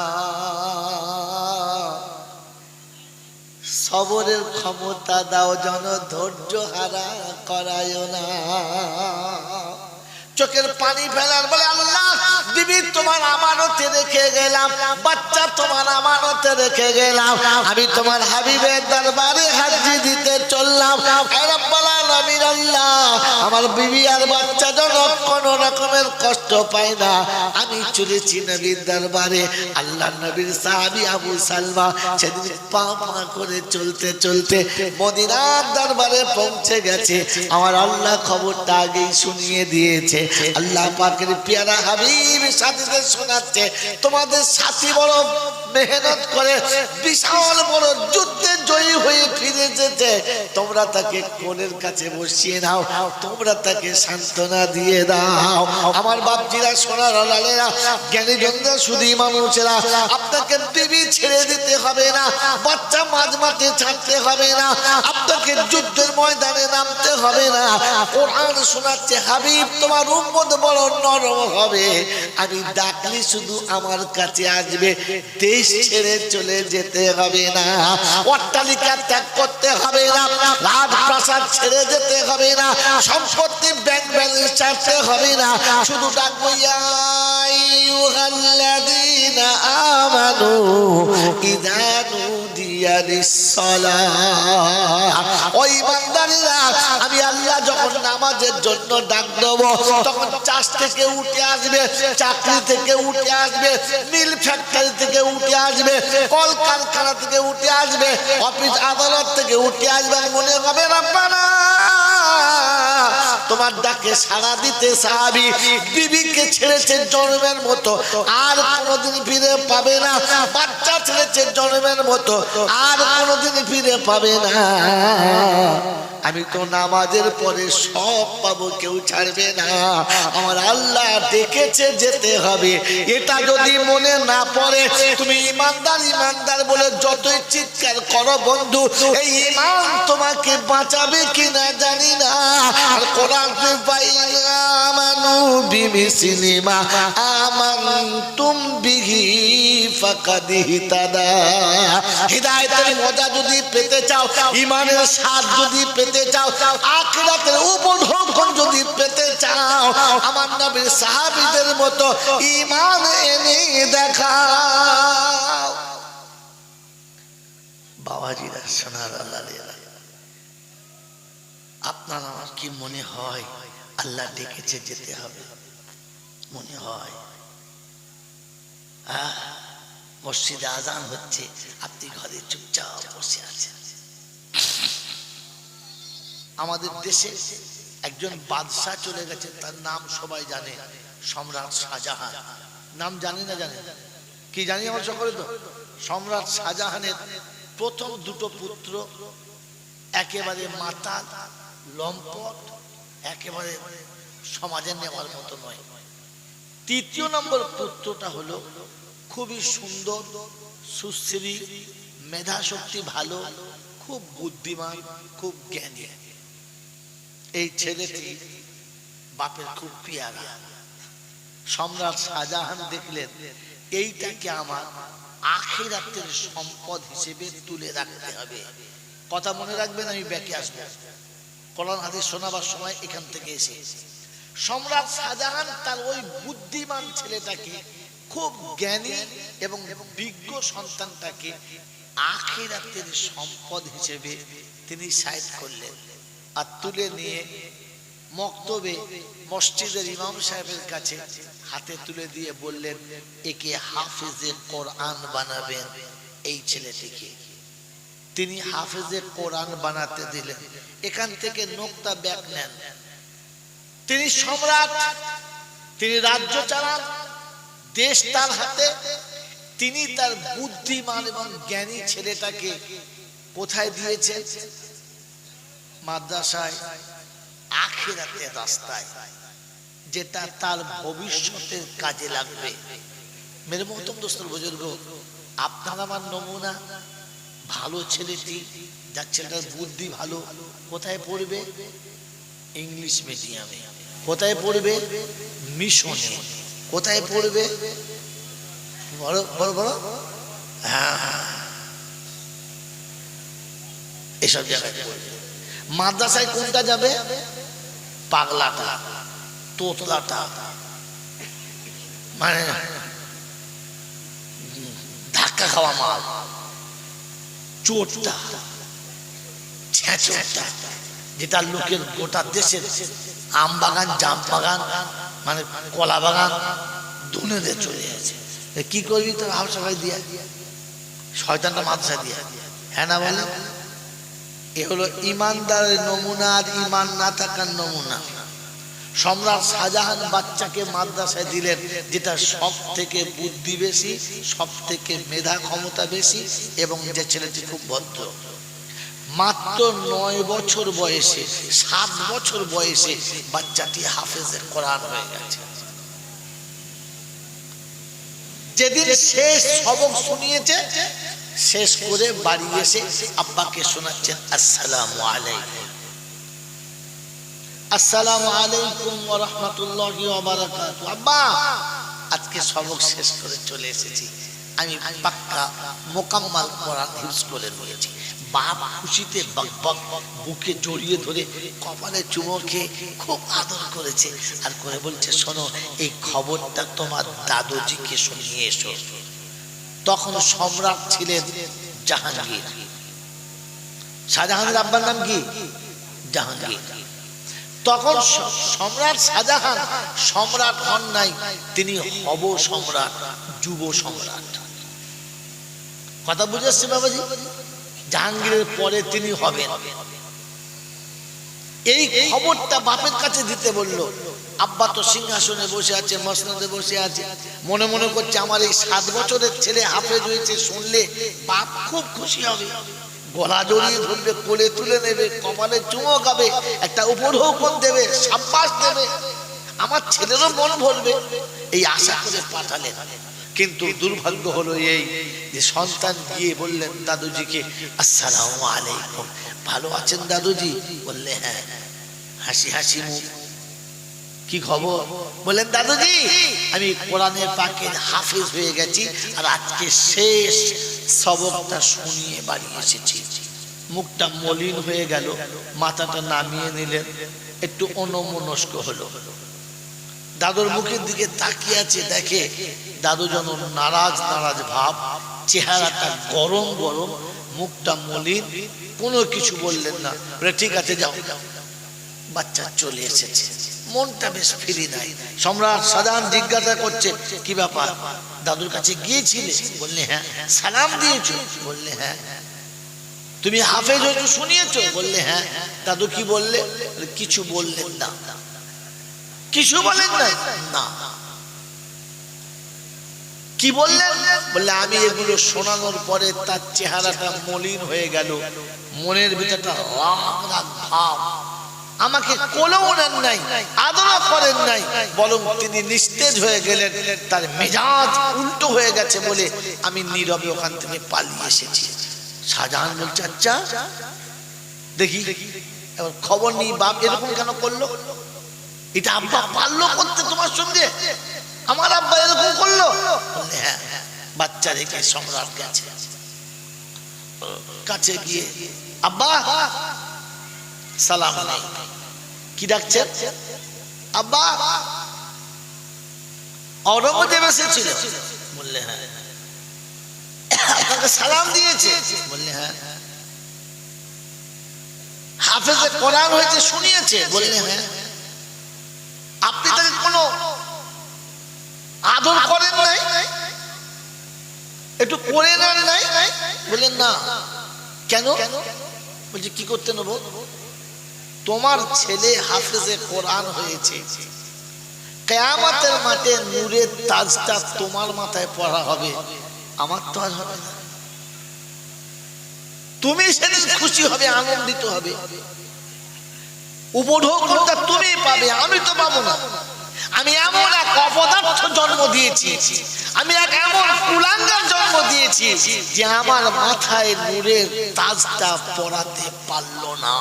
সবরের ক্ষমতা দাও, যেন ধৈর্য হারা করায় না। চোখের পানি ফেলার বলে আল্লাহ বিবি তোমার আমানতে রেখে গেলাম, বাচ্চা তোমার আমানতে রেখে গেলাম, আমি তোমার হাবিবের দরবারে হাজিরি দিতে চললাম। আল্লাহ আমার বিবি আর বাচ্চা যেন কোনো রকমের কষ্ট পায় না। আমি চলেছি নবীর দরবারে। আল্লাহ নবীর সাহাবী আবু সালমা সেদিন পা পা করে চলতে চলতে মদিনার দরবারে পৌঁছে গেছে। আমার আল্লাহ খবরটা আগেই শুনিয়ে দিয়েছে। আল্লাহ পাকের পেয়ারা হাবিব সাথীদের শোনাচ্ছে, তোমাদের সাথী বড় মেহনত করে বিশাল বড় যুদ্ধে জয়ী হয়ে ফিরে এসেছে, তোমরা তাকে কোলের কাছে বসিয়ে নাও, তোমরা তাকে সান্ত্বনা দিয়ে দাও। আমার বাপজিরা সোনার লালেরা জ্ঞানী জনরা শুধু মানুষেরা, আপনাকে বিবি ছেড়ে দিতে হবে না, বাচ্চা মাঝ মাঠে ছাড়তে হবে না, আপনাকে যুদ্ধের ময়দানে নামতে হবে না। কোরআন শোনাচ্ছে হাবিব তোমার উম্মত বড় নরম হবে, আমি ডাকলে শুধু আমার কাছে আসবে, দেশ ছেড়ে চলে যেতে হবে না, অট্টালিকা ত্যাগ করতে হবে না, রাজপ্রাসাদ ছেড়ে যেতে হবে না, সম্পত্তি ব্যাংক ব্যালেন্স ছাড়তে হবে না, শুধু ডাকবো ইয়া আইয়ুহাল্লাযীনা আমানু ইযা নুদিয়া লিস-সালাহ। ওই বান্দারা আমি আল্লাহ যখন নামাজের জন্য ডাক দেব, তখন চাষ থেকে উঠে আসবে, চাকরি থেকে উঠে আসবে, মিল ফ্যাক্টরি থেকে উঠে আসবে, কল কারখানা থেকে উঠে আসবে, অফিস আদালত থেকে উঠে আসবে, মনে হবে রব্বানা তোমার ডাকে সাড়া দিতে সাহাবী বিবিকে ছেড়েছে জন্মের মতো, আর কোনোদিন ফিরে পাবে না, বাচ্চা ছেড়েছে জন্মের মতো, আর কোনোদিন ফিরে পাবে না। আমি তো নামাজের পরে সব পাবো, কেউ ছাড়বে না। আমার আল্লাহ ডেকেছে যেতে হবে, এটা যদি মনে না পড়ে তুমি ইমানদার ইমানদার বলে যতই চিৎকার করো বন্ধু, এই ঈমান তোমাকে বাঁচাবে কিনা জানি না। আর কোরআনে বাইনা আমানু বিমিসলি মা আমানতুম বিহি ফাকাদ ইহতাদা। হিদায়াতের মজা যদি পেতে চাও, ঈমানের স্বাদ যদি পেতে চাও, আখিরাতের উপঢৌকন যদি পেতে চাও, আমার নবীর সাহাবীদের মতো ঈমান এনে দেখাও। বাবাজিরা সোনার আল্লাহ, আপনার আমার কি মনে হয় আল্লাহ ডেকেছে যেতে হবে? মনে হয় মসজিদে আজান হচ্ছে, আপনি ঘরে চুপচাপ বসে আছেন। আমাদের দেশে একজন বাদশাহ চলে গেছে, তার নাম সবাই জানে, সম্রাট শাহজাহান। নাম জানি না জানেন? কি জানি আমার সকলে তো। সম্রাট শাহজাহানের প্রথম দুটো পুত্র একেবারে মাতাল, লম্পট, একেবারে সমাজে নেওয়ার মতো নয়। তৃতীয় নম্বর পুত্রটা হলো খুবই সুন্দর, সুশ্রী, মেধা শক্তি ভালো, খুব বুদ্ধিমান, খুব জ্ঞানী। এই ছেলেটি বাপের খুব পেয়ারা। সম্রাট শাহজাহান দেখলেন এইটাকে আমার আখিরাতের সম্পদ হিসেবে তুলে রাখতে হবে। কথা মনে রাখবেন, আমি ব্যাকে আসবো। কোরআন হাদিস শোনাবার সময় এখান থেকে এসে সম্রাট শাহজাহান তার ওই বুদ্ধিমান ছেলেটাকে, খুব জ্ঞানী এবং বিজ্ঞ সন্তানটাকে আখিরাতের সম্পদ হিসেবে তিনি সাইড করলেন আর তুলে নিয়ে মক্তবে মসজিদের ইমাম সাহেবের কাছে হাতে তুলে দিয়ে বললেন, একে হাফেজে কোরআন বানাবেন এই ছেলেটিকে। তিনি হাফেজে কোরআন বানাতে দিলেন। এখান থেকে নোকতা ব্যাক নেন। তিনি সম্রাট, তিনি রাজ্য চালান, দেশ তার হাতে। তিনি তার বুদ্ধিমান এবং জ্ঞানী ছেলেটাকে কোথায় দিয়েছেন? মাদ্রাসায়, আখিরাতের রাস্তায়, যেটা তার ভবিষ্যতের কাজে লাগবে। মেরে মোহতম দোস্তর বুজুর্গ, আপনার আমার নমুনা ভালো ছেলেটি, যার ছেলেটার বুদ্ধি ভালো, কোথায় পড়বে? ইংলিশ মিডিয়ামে। কোথায় পড়বে? মিশনে। কোথায় পড়বে? বড় বড় বড় এসব জায়গায় পড়বে। মাদ্রাসায় কোনটা যাবে? পাগলাটা, তোতলাটা, মানে ধাক্কা খাওয়া মাল, চোরটা, ছেঁচোরটা, যেটা লোকের গোটা দেশের আম বাগান, জাম বাগান, মানে কলা বাগান ধুনে দিয়ে চলে গেছে। কি করবি তোর হাফ সবাই দিয়া? শয়তানটা মাদ্রাসা দিয়া। হ্যাঁ না বলে? এ হলো ইমানদারের নমুনা আর ইমান না থাকার নমুনা। সম্রাট শাহজাহান বাচ্চাকে মাদ্রাসায় দিলেন, যেটা সব থেকে বুদ্ধি বেশি, সব থেকে মেধা ক্ষমতা বেশি, এবং যে ছেলেটি খুব ভদ্র। মাত্র 9 বছর বয়সে, 7 বছর বয়সে বাচ্চাটি হাফেজে কোরআন হয়ে গেছে। যেদিন শেষ সবক শুনিয়েছে, শেষ করে বাড়ি এসে আব্বাকে শোনাচ্ছেন, আসসালামু আলাইকুম, আসসালামু আলাইকুম ওয়া রাহমাতুল্লাহি ওয়া বারাকাতুহু। আব্বা, আজকে সবক শেষ করে চলে এসেছি, আমি পাক্কা মোকাম্মাল কোরআন হিফজ করে নিয়েছি। বাপ খুশিতে বকবক, বুকে জড়িয়ে ধরে কপালে চুমো খেয়ে খুব আদর করেছে, আর করে বলছে, শোনো, এই খবরটা তোমার দাদুজিকে শুনিয়ে এসো। তখন সম্রাট ছিলেন জাহাঙ্গীর। শাহজাহানের আব্বার নাম কি? জাহাঙ্গীর। তখন সম্রাট শাহজাহান সম্রাট হন নাই, তিনি হব সম্রাট, যুব সম্রাট। কথা বুঝে আসছে বাবাজি? জাহাঙ্গীরের পরে তিনি হবেন। এই খবরটা বাপের কাছে দিতে বলল। আব্বা তো সিংহাসনে বসে আছে, মসনদে বসে আছে, মনে মনে করছে আমার এই 7 বছরের ছেলে হাফেজ হয়েছে, শুনলে বাপ খুব খুশি হবে, গলা জড়িয়ে ধরবে, কোলে তুলে নেবে, কপালে চুমো খাবে, একটা উপঢৌকন দেবে, সাব্বাস দেবে, আমার ছেলেরও মন ভরবে, এই আশা করে পাঠালেন। কিন্তু দুর্ভাগ্য হলো এই যে সন্তান গিয়ে বললেন দাদুজিকে, আসসালামু আলাইকুম, ভালো আছেন দাদুজি? বললে হ্যাঁ, হাসি হাসি মুখ। কি খবর? বললেন, দাদুজি, আমি কোরআনের পাকের হাফেজ হয়ে গেছি, আর আজকে শেষ সবকটা শুনিয়ে বাড়ি এসেছি। মুখটা মলিন হয়ে গেল, মাথাটা নামিয়ে নিলেন, একটু অন্যমনস্ক হলো। দাদুর মুখের দিকে তাকিয়ে আছে, দেখে দাদু যেন নারাজ নারাজ ভাব, চেহারাটা গরম গরম, মুখটা মলিন, কোনো কিছু বললেন না। বলে, ঠিক আছে, যাও। বাচ্চা চলে এসেছে, মনটা বেশ ফ্রি নাই। সম্রাট শাহজাহান জিজ্ঞাসা করছে, কি ব্যাপার, দাদুর কাছে গিয়েছিলে? বললে হ্যাঁ। সালাম দিয়েছো? বললে হ্যাঁ। তুমি হাফেজ হয়েছো শুনিয়েছো? বললে হ্যাঁ। দাদু কি বললে? কিছু বললেন না। কিছু বলেন না? না। কি বললেন? বললে, আমি এগুলো শোনানোর পরে তার চেহারাটা মলিন হয়ে গেল, মনের ভিতরটা রাগ রাগ ভাব, আমাকে কোলেও নেন নাই, আদরও করেন নাই, বরং তিনি নিস্তেজ হয়ে গেলেন, তার মেজাজ উল্টো হয়ে গেছে বলে আমি নীরবে ওখান থেকে পালিয়ে এসেছি। শাহজাহান বলছে, আচ্ছা দেখি, এবার খবর নেই বাপ এরকম কেন করলো? এটা আব্বা পারলো করতে তোমার সঙ্গে? আমার আব্বা এরকম করলো? বললে হ্যাঁ। বাচ্চা রেখে সম্রাট গেছে, কাছে গিয়ে, আব্বা সালাম আলাইকুম। কি ডাকছেন? আব্বা। ঔরঙ্গজেব এসেছিল? বললে হ্যাঁ। আপনাকে সালাম দিয়েছে? বললেন হ্যাঁ। হাফেজে কোরআন হয়েছে শুনিয়েছে? বললেন হ্যাঁ। আপনি তাকে কোনো আদর করেন নাই, একটু করে নেন নাই? বললেন না। কেন? বলছি কি করতে নেব? তোমার ছেলে হাফেজে কোরআন হয়েছে, কিয়ামতের মাঠে নূরের তাজটা তোমার মাথায় পড়া হবে, আমার তো আর হবে না। তুমি সেদিন খুশি হবে, আনন্দিত হবে, উপঢৌকনটা তুমি পাবে, আমি তো পাবো না। আমি এমন এক অপদার্থ জন্ম দিয়েছি, আমি এক এমন কুলাঙ্গার জন্ম দিয়েছি যে আমার মাথায় নূরের তাজটা পড়াতে পারলো না।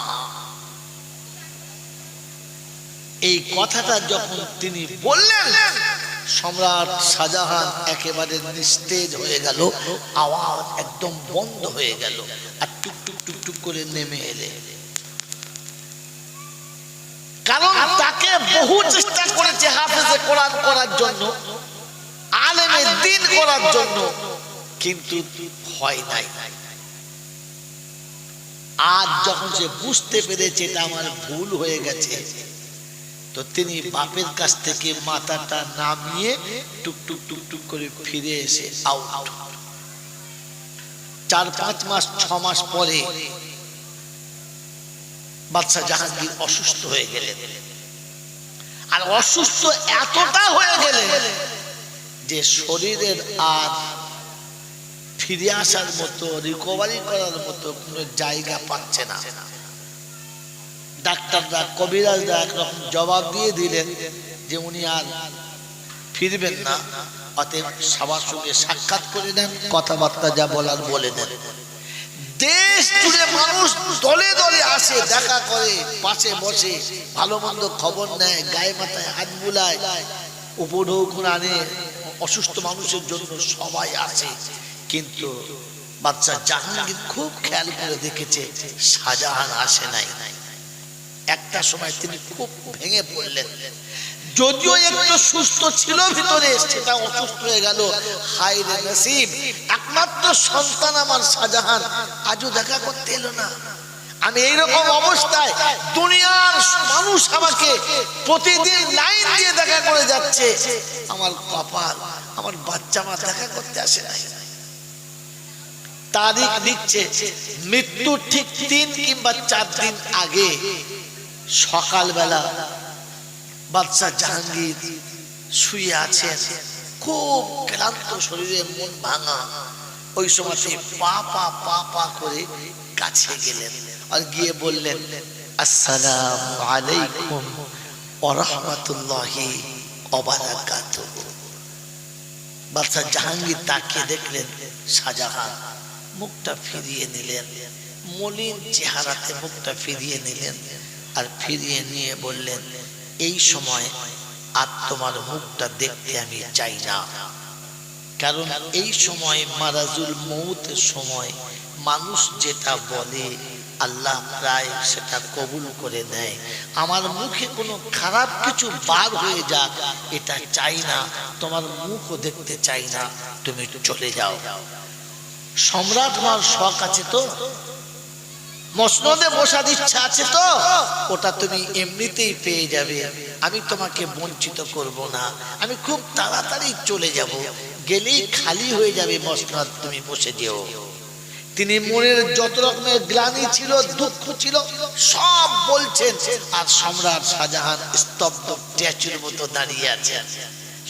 এই কথাটা যখন তিনি বললেন, সম্রাট শাহজাহান একেবারে নিস্তেজ হয়ে গেল, আওয়াজ একদম বন্ধ হয়ে গেল, আর টুক টুক টুক টুক করে নেমে এলে। কারণ তাকে বহু চেষ্টা করেছে হাফেজে কোরআন করার জন্য, আলেমে দ্বীন করার জন্য, কিন্তু হয় নাই। আজ যখন সে বুঝতে পেরেছে এটা আমার ভুল হয়ে গেছে, তো তিনি বাপের কাছ থেকে মাথাটা নামিয়ে টুক টুক টুক টুক করে ফিরে এসে আউট। 4-5 মাস 6 মাস পরে বাদশা জাহাঙ্গীর অসুস্থ হয়ে গেলেন। আর অসুস্থ এতটা হয়ে গেলেন যে শরীরের আর ফিরে আসার মতো, রিকভারি করার মতো কোনো জায়গা পাচ্ছে না। ডাক্তাররা, কবিরাজরা একরকম জবাব দিয়ে দিলেন যে উনি আর ফিরবেন না, অতএব সবার সঙ্গে সাক্ষাৎ করে নেন, কথাবার্তা যা বলার বলে নেন। দেশ জুড়ে মানুষ দলে দলে আসে, দেখা করে, পাশে বসে ভালো মন্দ খবর নেয়, গায়ে মাথায় হাত বুলায়, উপঢৌকন আনে অসুস্থ মানুষের জন্য, সবাই আসে। কিন্তু বাদশা জাহাঙ্গীর খুব খেয়াল করে দেখেছে শাহজাহান আসে নাই। একটা সময় তিনি খুব ভেঙে পড়লেন, যদিও একটু সুস্থ ছিল ভিতরে, সেটা অসুস্থ হয়ে গেল। হায় রে নসিব, একমাত্র সন্তান আমার শাহজাহান আজও দেখা করতে এলো না। আমি এইরকম অবস্থায়, দুনিয়ার মানুষ আমাকে প্রতিদিন লাইন দিয়ে দেখা করে যাচ্ছে, আমার কপাল, আমার বাচ্চা মা দেখা করতে আসে নাই। তারিখ লিখছে, মৃত্যুর ঠিক 3 কিংবা 4 দিন আগে সকালবেলা বাদশা জাহাঙ্গীর শুয়ে আছেন, খুব ক্লান্ত শরীরে, মন ভাঙা। ওই সময় পা পা পা পা করে কাছে গেলেন আর গিয়ে বললেন, আসসালামু আলাইকুম ওয়া রাহমাতুল্লাহি ওয়া বারাকাতুহু। বাদশা জাহাঙ্গীর তাকিয়ে দেখলেন শাহজাহান, মুখটা ফিরিয়ে নিলেন, মলিন চেহারাতে মুখটা ফিরিয়ে নিলেন, আর ফিরিয়ে নিয়ে বললেন, এই সময় আর তোমার মুখটা দেখতে আমি চাই না। কারণ এই সময় মারাজুল মৌতের সময় মানুষ যেটা বলে আল্লাহ প্রায় সেটা কবুল করে নেয়। আমার মুখে কোনো খারাপ কিছু বার হয়ে যাক, এটা চাই না, তোমার মুখও দেখতে চাই না, তুমি চলে যাও। সম্রাট হওয়ার শখ আছে তো, মসনদে বসার ইচ্ছা আছে তো, ওটা তুমি এমনিতেই পেয়ে যাবে, আমি তোমাকে বঞ্চিত করব না, আমি খুব তাড়াতাড়ি চলে যাব, গেলেই খালি হয়ে যাবে মসনদ, তুমি বসে যেও। তিনি মনের যত রকমের গ্লানি ছিল, দুঃখ ছিল, সব বলছেন, আর সম্রাট শাহজাহান স্তব্ধ স্ট্যাচুর মতো দাঁড়িয়ে আছেন।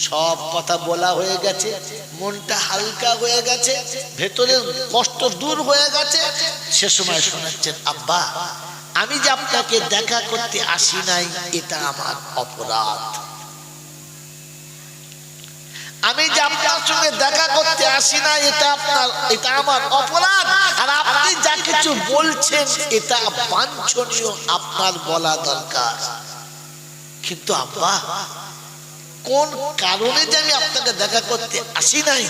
সব কথা বলা হয়ে গেছে, মনটা হালকা হয়ে গেছে, ভেতরের কষ্ট দূর হয়ে গেছে। সে সময় শোনাচ্ছেন, আব্বা, আমি যে আপনাকে দেখা করতে আসি নাই, এটা আমার অপরাধ। আমি যে আপনার সঙ্গে দেখা করতে আসি না, এটা আমার অপরাধ। আর আপনি যা কিছু বলছেন এটা বাঞ্ছনীয়, আপনার বলা দরকার। কিন্তু আব্বা, কোন কারণে যে আমি আপনাকে দেখা করতে আসি নাই,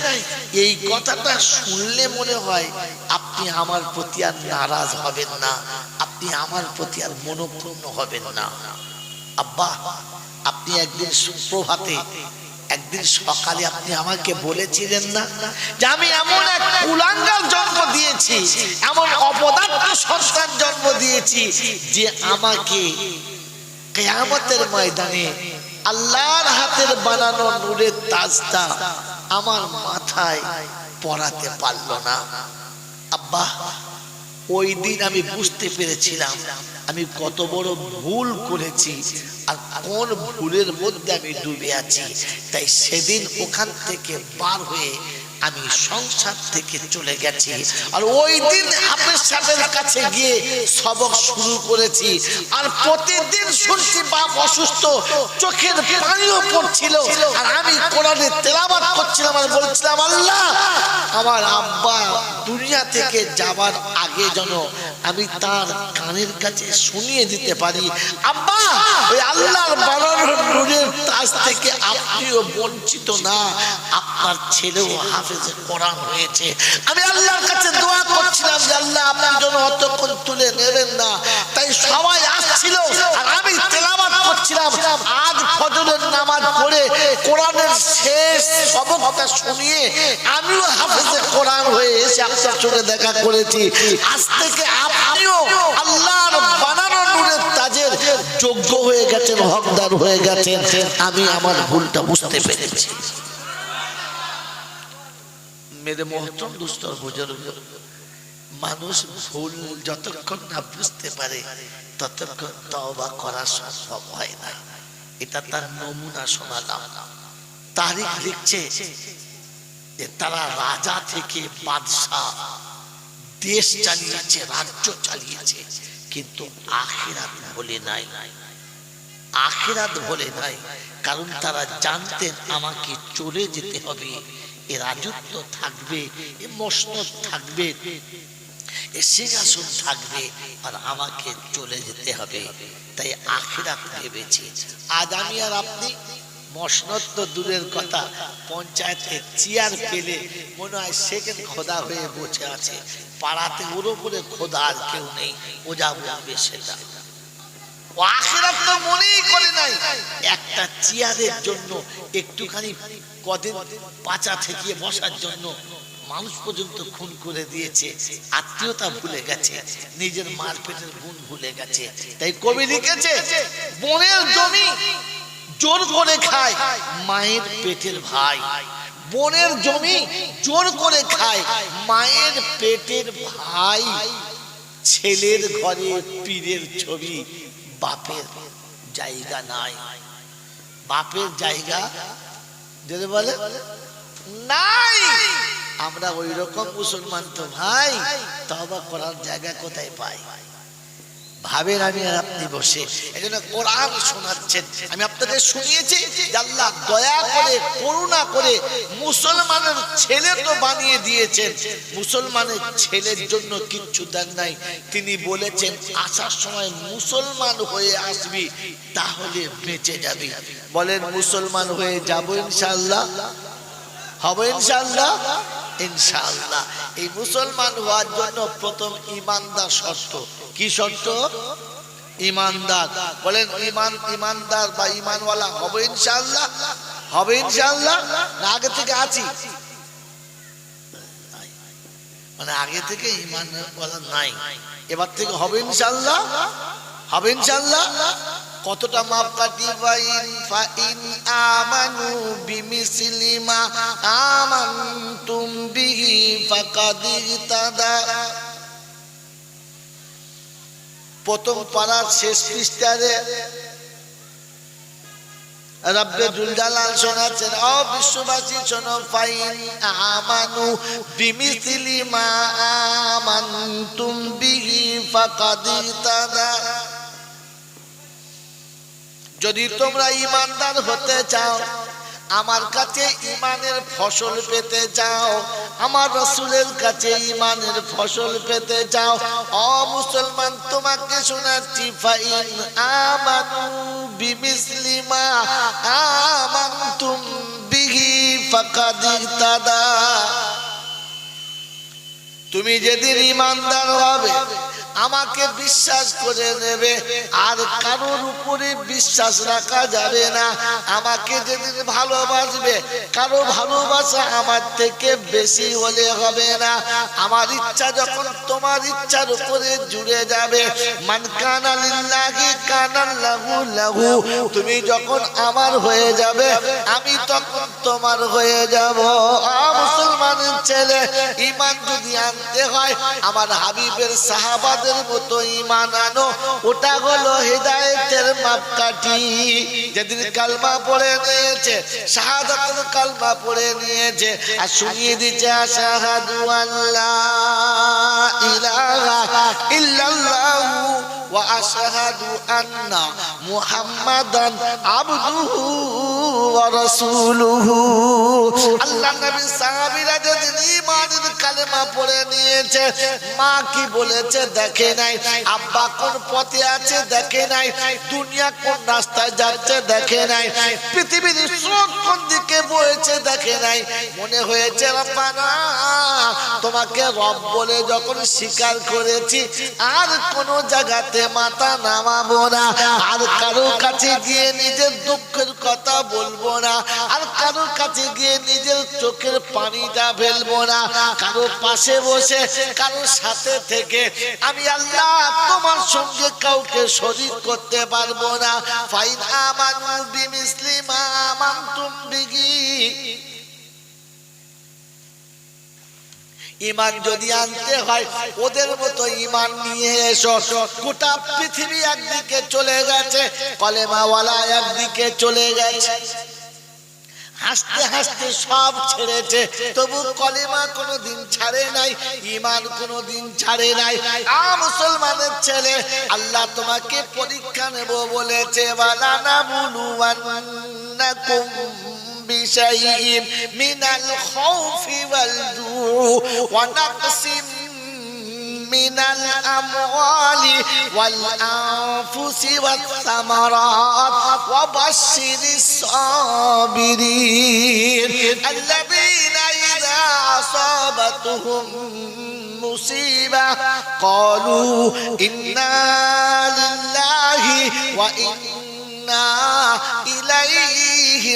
এই কথাটা শুনলে মনে হয় আপনি আমার প্রতি আর নারাজ হবেন না, আপনি আমার প্রতি আর মনোক্ষুণ্ণ হবেন না। আব্বা, আপনি একদিন সুপ্রভাতে একদিন সকালে আপনি আমাকে বলেছিলেন না যে আমি এমন এক কুলাঙ্গার জন্ম দিয়েছি, এমন অপদার্থ সন্তান জন্ম দিয়েছি যে আমাকে কিয়ামতের ময়দানে আল্লাহর হাতের বানানো নূরের তাজটা আমার মাথায় পরাতে পারলো না। আব্বা, ওই দিন আমি বুঝতে পেরেছিলাম আমি কত বড় ভুল করেছি আর কোন ভুলের মধ্যে আমি ডুবে আছি। তাই সেদিন ওখান থেকে বার হয়ে আমি সংসার থেকে চলে গেছি, আর ওই দিন হাফেজ সাহেবের কাছে গিয়ে সবক শুরু করেছি। আর প্রতিদিন শুনছি বাপ অসুস্থ, চোখের পানিও পড়ছিল, আর আমি কোরআনে তেলাওয়াত করছিলাম আর বলছিলাম আল্লাহ আমার আব্বা দুনিয়া থেকে যাবার আগে যেন আমি তার কানের কাছে শুনিয়ে দিতে পারি, আব্বা ওই আল্লাহর বানানোর নূরের তাজ থেকে আপনিও বঞ্চিত না, আপনার ছেলেও হাফেজে কোরআন হয়েছে। আমি আল্লাহর কাছে দোয়া করছিলাম যে আল্লাহ আপনি যেন অতক্ষণ তুলে নেবেন না। তাই সবাই আসছিল আর আমি তেলাওয়াত করছিলাম। আজ ফজরের নামাজ পড়ে কোরআনের শেষ সবকটা শুনিয়ে আমিও হাফেজে কোরআন হয়ে এসে আপনার সঙ্গে দেখা করেছি। আজ থেকে আপনিও আল্লাহর বানানো নূরের তাজের যোগ্য হয়ে গেছেন, হকদার হয়ে গেছেন। আমি আমার ভুলটা বুঝতে পেরেছি। মেরে মোহতরম দুস্তর বুজুর্গ, মানুষ ভুল যতক্ষণ না বুঝতে পারে ততক্ষণ তওবা করা সম্ভব হয় না। এটা তার নমুনা শোনালাম। তারিখ লিখছে যে তারা রাজা থেকে বাদশাহ, দেশ চালিয়েছে, রাজ্য চালিয়েছে, কিন্তু আখিরাত ভুলে নাই। আখিরাত ভুলে নাই, কারণ তারা জানতেন আমাকে চলে যেতে হবে, এ রাজত্ব থাকবে, এ মসনদ থাকবে, এ সিংহাসন থাকবে, আর আমাকে চলে যেতে হবে। তাই আখিরাত ভেবেছি। আজ আমি আর আপনি মসনদ তো দূরের কথা, পঞ্চায়েতে চেয়ার পেলে মনে হয় সেকেন্ড খোদা হয়ে বসে আছে। পাড়াতে ওর উপরে খোদা আর কেউ নেই, ও যা বলবে সেটা। ও আখিরাত তো মনেই করে নাই। একটা চেয়ারের জন্য একটুখানি কদিন পাচা ঠেকিয়ে বসার জন্য মানুষ পর্যন্ত খুন করে দিয়েছে, আত্মীয়তা ভুলে গেছে, নিজের মার পেটের গুণ ভুলে গেছে। তাই কবি লিখেছে বোনের জমি জোর করে খায় মায়ের পেটের ভাই। বোনের জমি জোর করে খায় মায়ের পেটের ভাই। ছেলের ঘরে পীরের ছবি, বাপের জায়গা নাই। বাপের জায়গা যদি বলে নাই। আমরা ওই রকম মুসলমান তো ভাই, তওবা করার জায়গা কোথায় পাই? ভাবেন আমি আর আপনি বসে এজন্য কোরআন শোনাচ্ছেন। আমি আপনাদের শুনিয়েছি যে আল্লাহ দয়া করে করুণা করে মুসলমানের ছেলে তো বানিয়ে দিয়েছেন, মুসলমানের ছেলের জন্য কিচ্ছু দেন নাই। তিনি বলেছেন আসার সময় মুসলমান হয়ে আসবি, তাহলে বেঁচে যাবি। বলেন মুসলমান হয়ে যাব ইনশাআল্লাহ, হবে ইনশাআল্লাহ, ইনশাআল্লাহ। এই মুসলমান হওয়ার জন্য প্রথম ঈমানদার শর্ত। কি শর্ত? ঈমানদার। বলেন ঈমানদার বা ঈমানওয়ালা হবে ইনশাআল্লাহ, হবে ইনশাআল্লাহ। না আগে থেকে আছি? মানে আগে থেকে ঈমানওয়ালা নাই, এবার থেকে হবে ইনশাআল্লাহ, হবে ইনশাআল্লাহ। কতটা মাপ কাটি? ফাইন আমানু বিমিসলি মা আমানতুম বিহি ফাকাদ ইহতাদা। প্রথম পারার শেষ পৃষ্ঠারে রব্বে জুল জালাল শোনাচ্ছেন, ও বিশ্ববাসী শোনো, ফাইন আমানু বিমিসলি মা আমানতুম বিহি ফাকাদ ইহতাদা। যদি তোমরা ঈমানদার হতে চাও, আমার কাছে ঈমানের ফসল পেতে চাও, আমার রাসূলের কাছে ঈমানের ফসল পেতে চাও, ও মুসলমান তোমাকে শোনাচ্ছি, ফাইন আমানু বিমিসলি মা আমানতুম বিহি ফাকাদ ইহতাদা। তুমি যেদিন ঈমানদার হবে, আমাকে বিশ্বাস করে নেবে, আর কারোর উপরে বিশ্বাস রাখা যাবে না। আমাকে যেদিন ভালোবাসবে, কারো ভালোবাসা আমার থেকে বেশি হলে হবে না। আমার ইচ্ছা যখন তোমার ইচ্ছার উপরে জুড়ে যাবে, মান কানা লিল্লাহি কানা লাহু লাহু, তুমি যখন আমার হয়ে যাবে, আমি তখন তোমার হয়ে যাব। মুসলমানের ছেলে, ঈমান যদি আনতে হয় আমার হাবিবের সাহাবাদের মতো ঈমান আনো। ওটা হলো হিদায়াতের মাপকাঠি। যেদিন কালমা পড়ে নিয়েছে, শাহাদাতের কালমা পড়ে নিয়েছে, আর শুনিয়ে দিচ্ছে আশহাদু আল্লা ইলাহা ইল্লাল্লাহু ওয়া আশহাদু আন্না মুহাম্মাদান আবদুহু ওয়া রাসূলুহু। আল্লাহ নবী সাহাবীরা যেদিন ঈমানের কালেমা পড়ে নিয়েছে, মা কি বলেছে দেখে নাই, আব্বা কোন পথে আছে দেখে নাই, দুনিয়া কোন রাস্তায় যাচ্ছে দেখে নাই, পৃথিবীর স্রোত কোন দিকে বইছে দেখে নাই। মনে হয়েছে রব্বানা, তোমাকে রব বলে যখন স্বীকার করেছি, আর কোন জায়গাতে মাথা নামাবো না, আর কারো কাছে গিয়ে নিজের দুঃখের কথা বলবো না, আর কারো কাছে গিয়ে নিজের চোখের পানিটা ফেলবো না, কারো পাশে বসে কারো সাথে থেকে আমি আল্লাহ তোমার সঙ্গে কাউকে শরীক করতে পারবো না। ফাইন আমানু বিমিসলি মা আমানতুম বিহি, ঈমান যদি আনতে হয় ওদের মতো ঈমান নিয়ে এসো। গোটা পৃথিবী একদিকে চলে গেছে, কলেমাওয়ালা একদিকে চলে গেছে, হাসতে হাসতে সব ছেড়েছে, তবু কলেমা কোনোদিন ছাড়ে নাই, ঈমান কোনোদিন ছাড়ে নাই। মুসলমানের ছেলে, আল্লাহ তোমাকে পরীক্ষা নেব বলেছে, ওয়ালানাবলুওয়ান্নাকুম বিশাইইন মিনাল খাউফি ওয়াল জু'i ওয়া নাকসিম মিনাল আমওয়ালি ওয়াল আনফুসি ওয়াস সামারাত ওয়া বাশশিরিস সাবিরিন আল্লাযীনা ইযা আসাবাতুহুম মুসিবা ক্বালু ইন্না লিল্লাহি ওয়া ইন্না ইলাইহি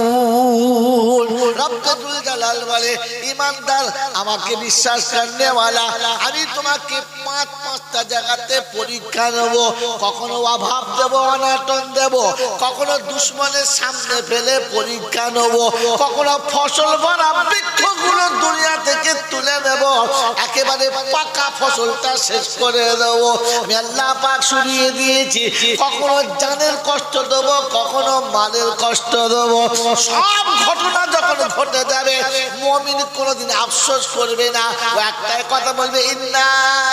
রাজিউন। রব্বুল জালাল বলে, ঈমানদার আমাকে বিশ্বাস করনে ওয়ালা, আমি তোমাকে পাঁচটা জায়গাতে পরীক্ষা নেব। কখনো অভাব দেব, অনাটন দেব, কখনো দুশমনের সামনে ফেলে পরীক্ষা নেব, কখনো ফসল ভরা বৃক্ষগুলো দুনিয়া থেকে তুলে নেব, একেবারে পাকা ফসলটা শেষ করে দেব। আমি আল্লাহ পাক শুনিয়ে দিয়েছি, কখনো জানের কষ্ট দেব, কখনো মালের কষ্ট দেব। সব ঘটনা যখন ঘটে যাবে, মুমিন কোনোদিন আফসোস করবে না, ও একটাই কথা বলবে, ইন্না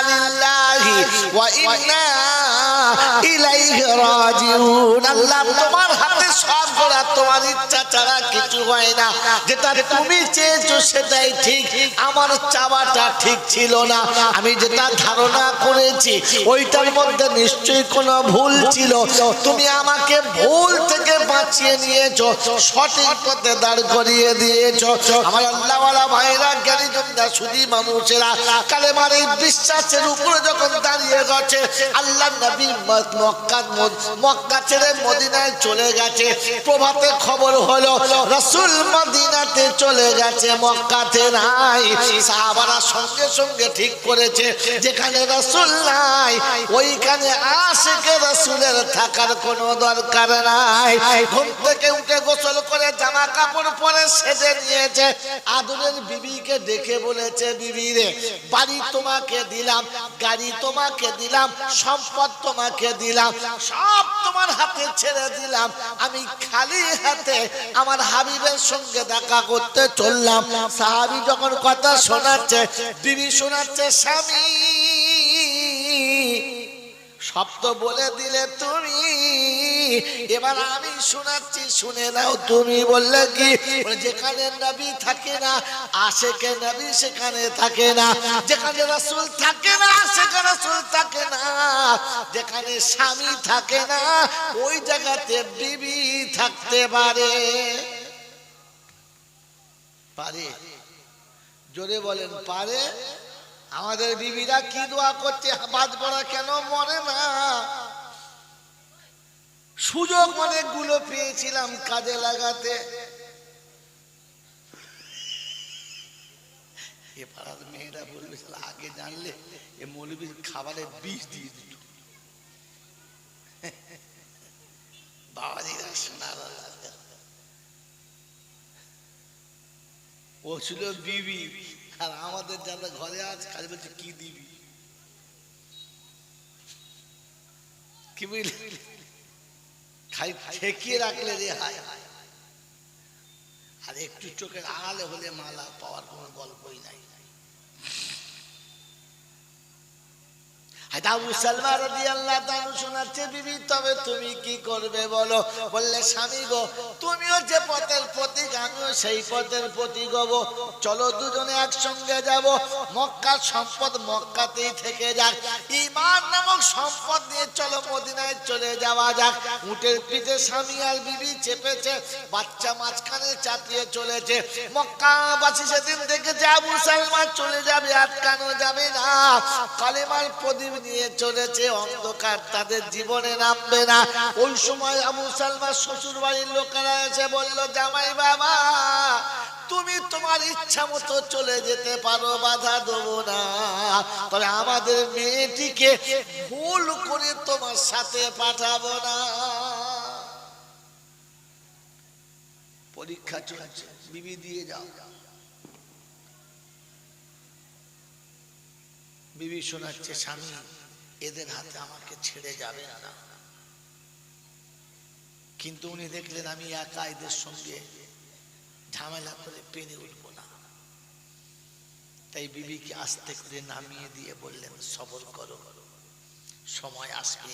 লিল্লাহি ওয়া ইন্না ইলাইহি রাজিউন। আল্লাহ তোমার হাতে সব করা, তোমার ইচ্ছা ছাড়া কিছু হয় না। যেটা তুমি চেয়েছো সেটাই ঠিক, আমার চাওয়াটা ঠিক ছিল না। আমি যেটা ধারণা করেছি ওইটার মধ্যে নিশ্চয়ই কোনো ভুল ছিল। তুমি আমাকে ভুল থেকে বাঁচিয়ে নিয়েছো, সঠিক পথে দাঁড় করিয়ে দিয়েছো। আমার আল্লাহওয়ালা ভাইরা, জ্ঞানী জনরা, সুধী মানুষেরা, কালেমার এই বিশ্বাসের উপরে যখন দাঁড়িয়ে গেছে, আল্লাহ নবী মক্কা ছেড়ে মদিনায় চলে গেছে। প্রভাতে খবর হলো রাসূল মদিনাতে চলে গেছে, মক্কাতে নাই। সাহাবারা সঙ্গে সঙ্গে ঠিক করেছে, যেখানে রাসূল নাই ওইখানে আশিকে রাসূলের থাকার কোনো দরকার নাই। ঘুম থেকে উঠে গোসল করে জামা কাপড় পরে সেজে নিয়েছে, আদরের বিবিকে ডেকে বলেছে, বিবি রে, বাড়ি তোমাকে দিলাম, গাড়ি তোমাকে দিলাম, সম্পদ তোমাকে দিলাম, সব তোমার হাতে ছেড়ে দিলাম, আমি খালি হাতে আমার হাবিবের সঙ্গে দেখা করতে চললাম। সাহাবী যখন কথা শোনাচ্ছে, বিবি শোনাচ্ছে, স্বামী শব্দ বলে দিলে তুমি, এবার আমি শোনাচ্ছি, শুনে নাও। তুমি বললে কি, যেখানে নবী থাকে না আশিকে নবী সেখানে থাকে না, যেখানে রাসূল থাকে না সেখানে রাসূল থাকে না, যেখানে স্বামী থাকে না ওই জায়গাতে বিবি থাকতে পারে। পারে? জোরে বলেন, পারে? আমাদের বিবিরা কি দোয়া করছে, বাঁচবো না কেন, মরে না। সুযোগ অনেকগুলো পেয়েছিলাম কাজে লাগাতে। এ পাড়ার মেয়েরা বলবে আগে জানলে এ মৌলবীর খাবারে বিষ দিয়ে দিত। বাবাজিরা শোনার, ও ছিল বিবি, আর আমাদের যারা ঘরে আছে কাজ বলছে কি দিবি, কি বুঝলি, খাই ঠেকিয়ে রাখলে রে হায়। আর একটু চোখের আড়ালে হলে মালা পাওয়ার কোনো গল্পই নাই। আবু সালমা রাদিয়াল্লাহু তাআলা শোনাচ্ছে, বিবি তবে তুমি কি করবে বলো? বললে স্বামী গো, তুমিও যে পথের পথিক আমিও সেই পথের পথিক হব, চলো দুজনে একসঙ্গে যাব। মক্কার সম্পদ মক্কাতেই থেকে যাক, ঈমান নামক সম্পদ নিয়ে চলো মদিনায় চলে যাওয়া যাক। উটের পিঠে স্বামী আর বিবি চেপেছে, বাচ্চা মাঝখানে চাপিয়ে চলেছে। মক্কাবাসী সেদিন দেখেছে আবু সালমা চলে যাবে, আটকানো যাবে না। কালেমার প্রদীপ নিয়ে চলেছে, অন্ধকার তাদের জীবনে নামবে না। ওই সময় আবু সালমার শ্বশুর বাড়ির লোকেরা এসে বলল, জামাই বাবা তুমি তোমার ইচ্ছা মতো চলে যেতে পারো, বাধা দেবো না, তবে আমাদের মেয়েটিকে ভুল করে তোমার সাথে পাঠাবো না। পরীক্ষা চলছে, বিবি দিয়ে যাও। বিবি শোনাচ্ছে, স্বামী এদের হাতে আমাকে ছেড়ে যাবে না। কিন্তু উনি দেখলেন আমি একা এদের সঙ্গে ঝামেলা করে পেরে উঠবো না, তাই বিবিকে আস্তে করে নামিয়ে দিয়ে বললেন, সবর করো, সময় আসবে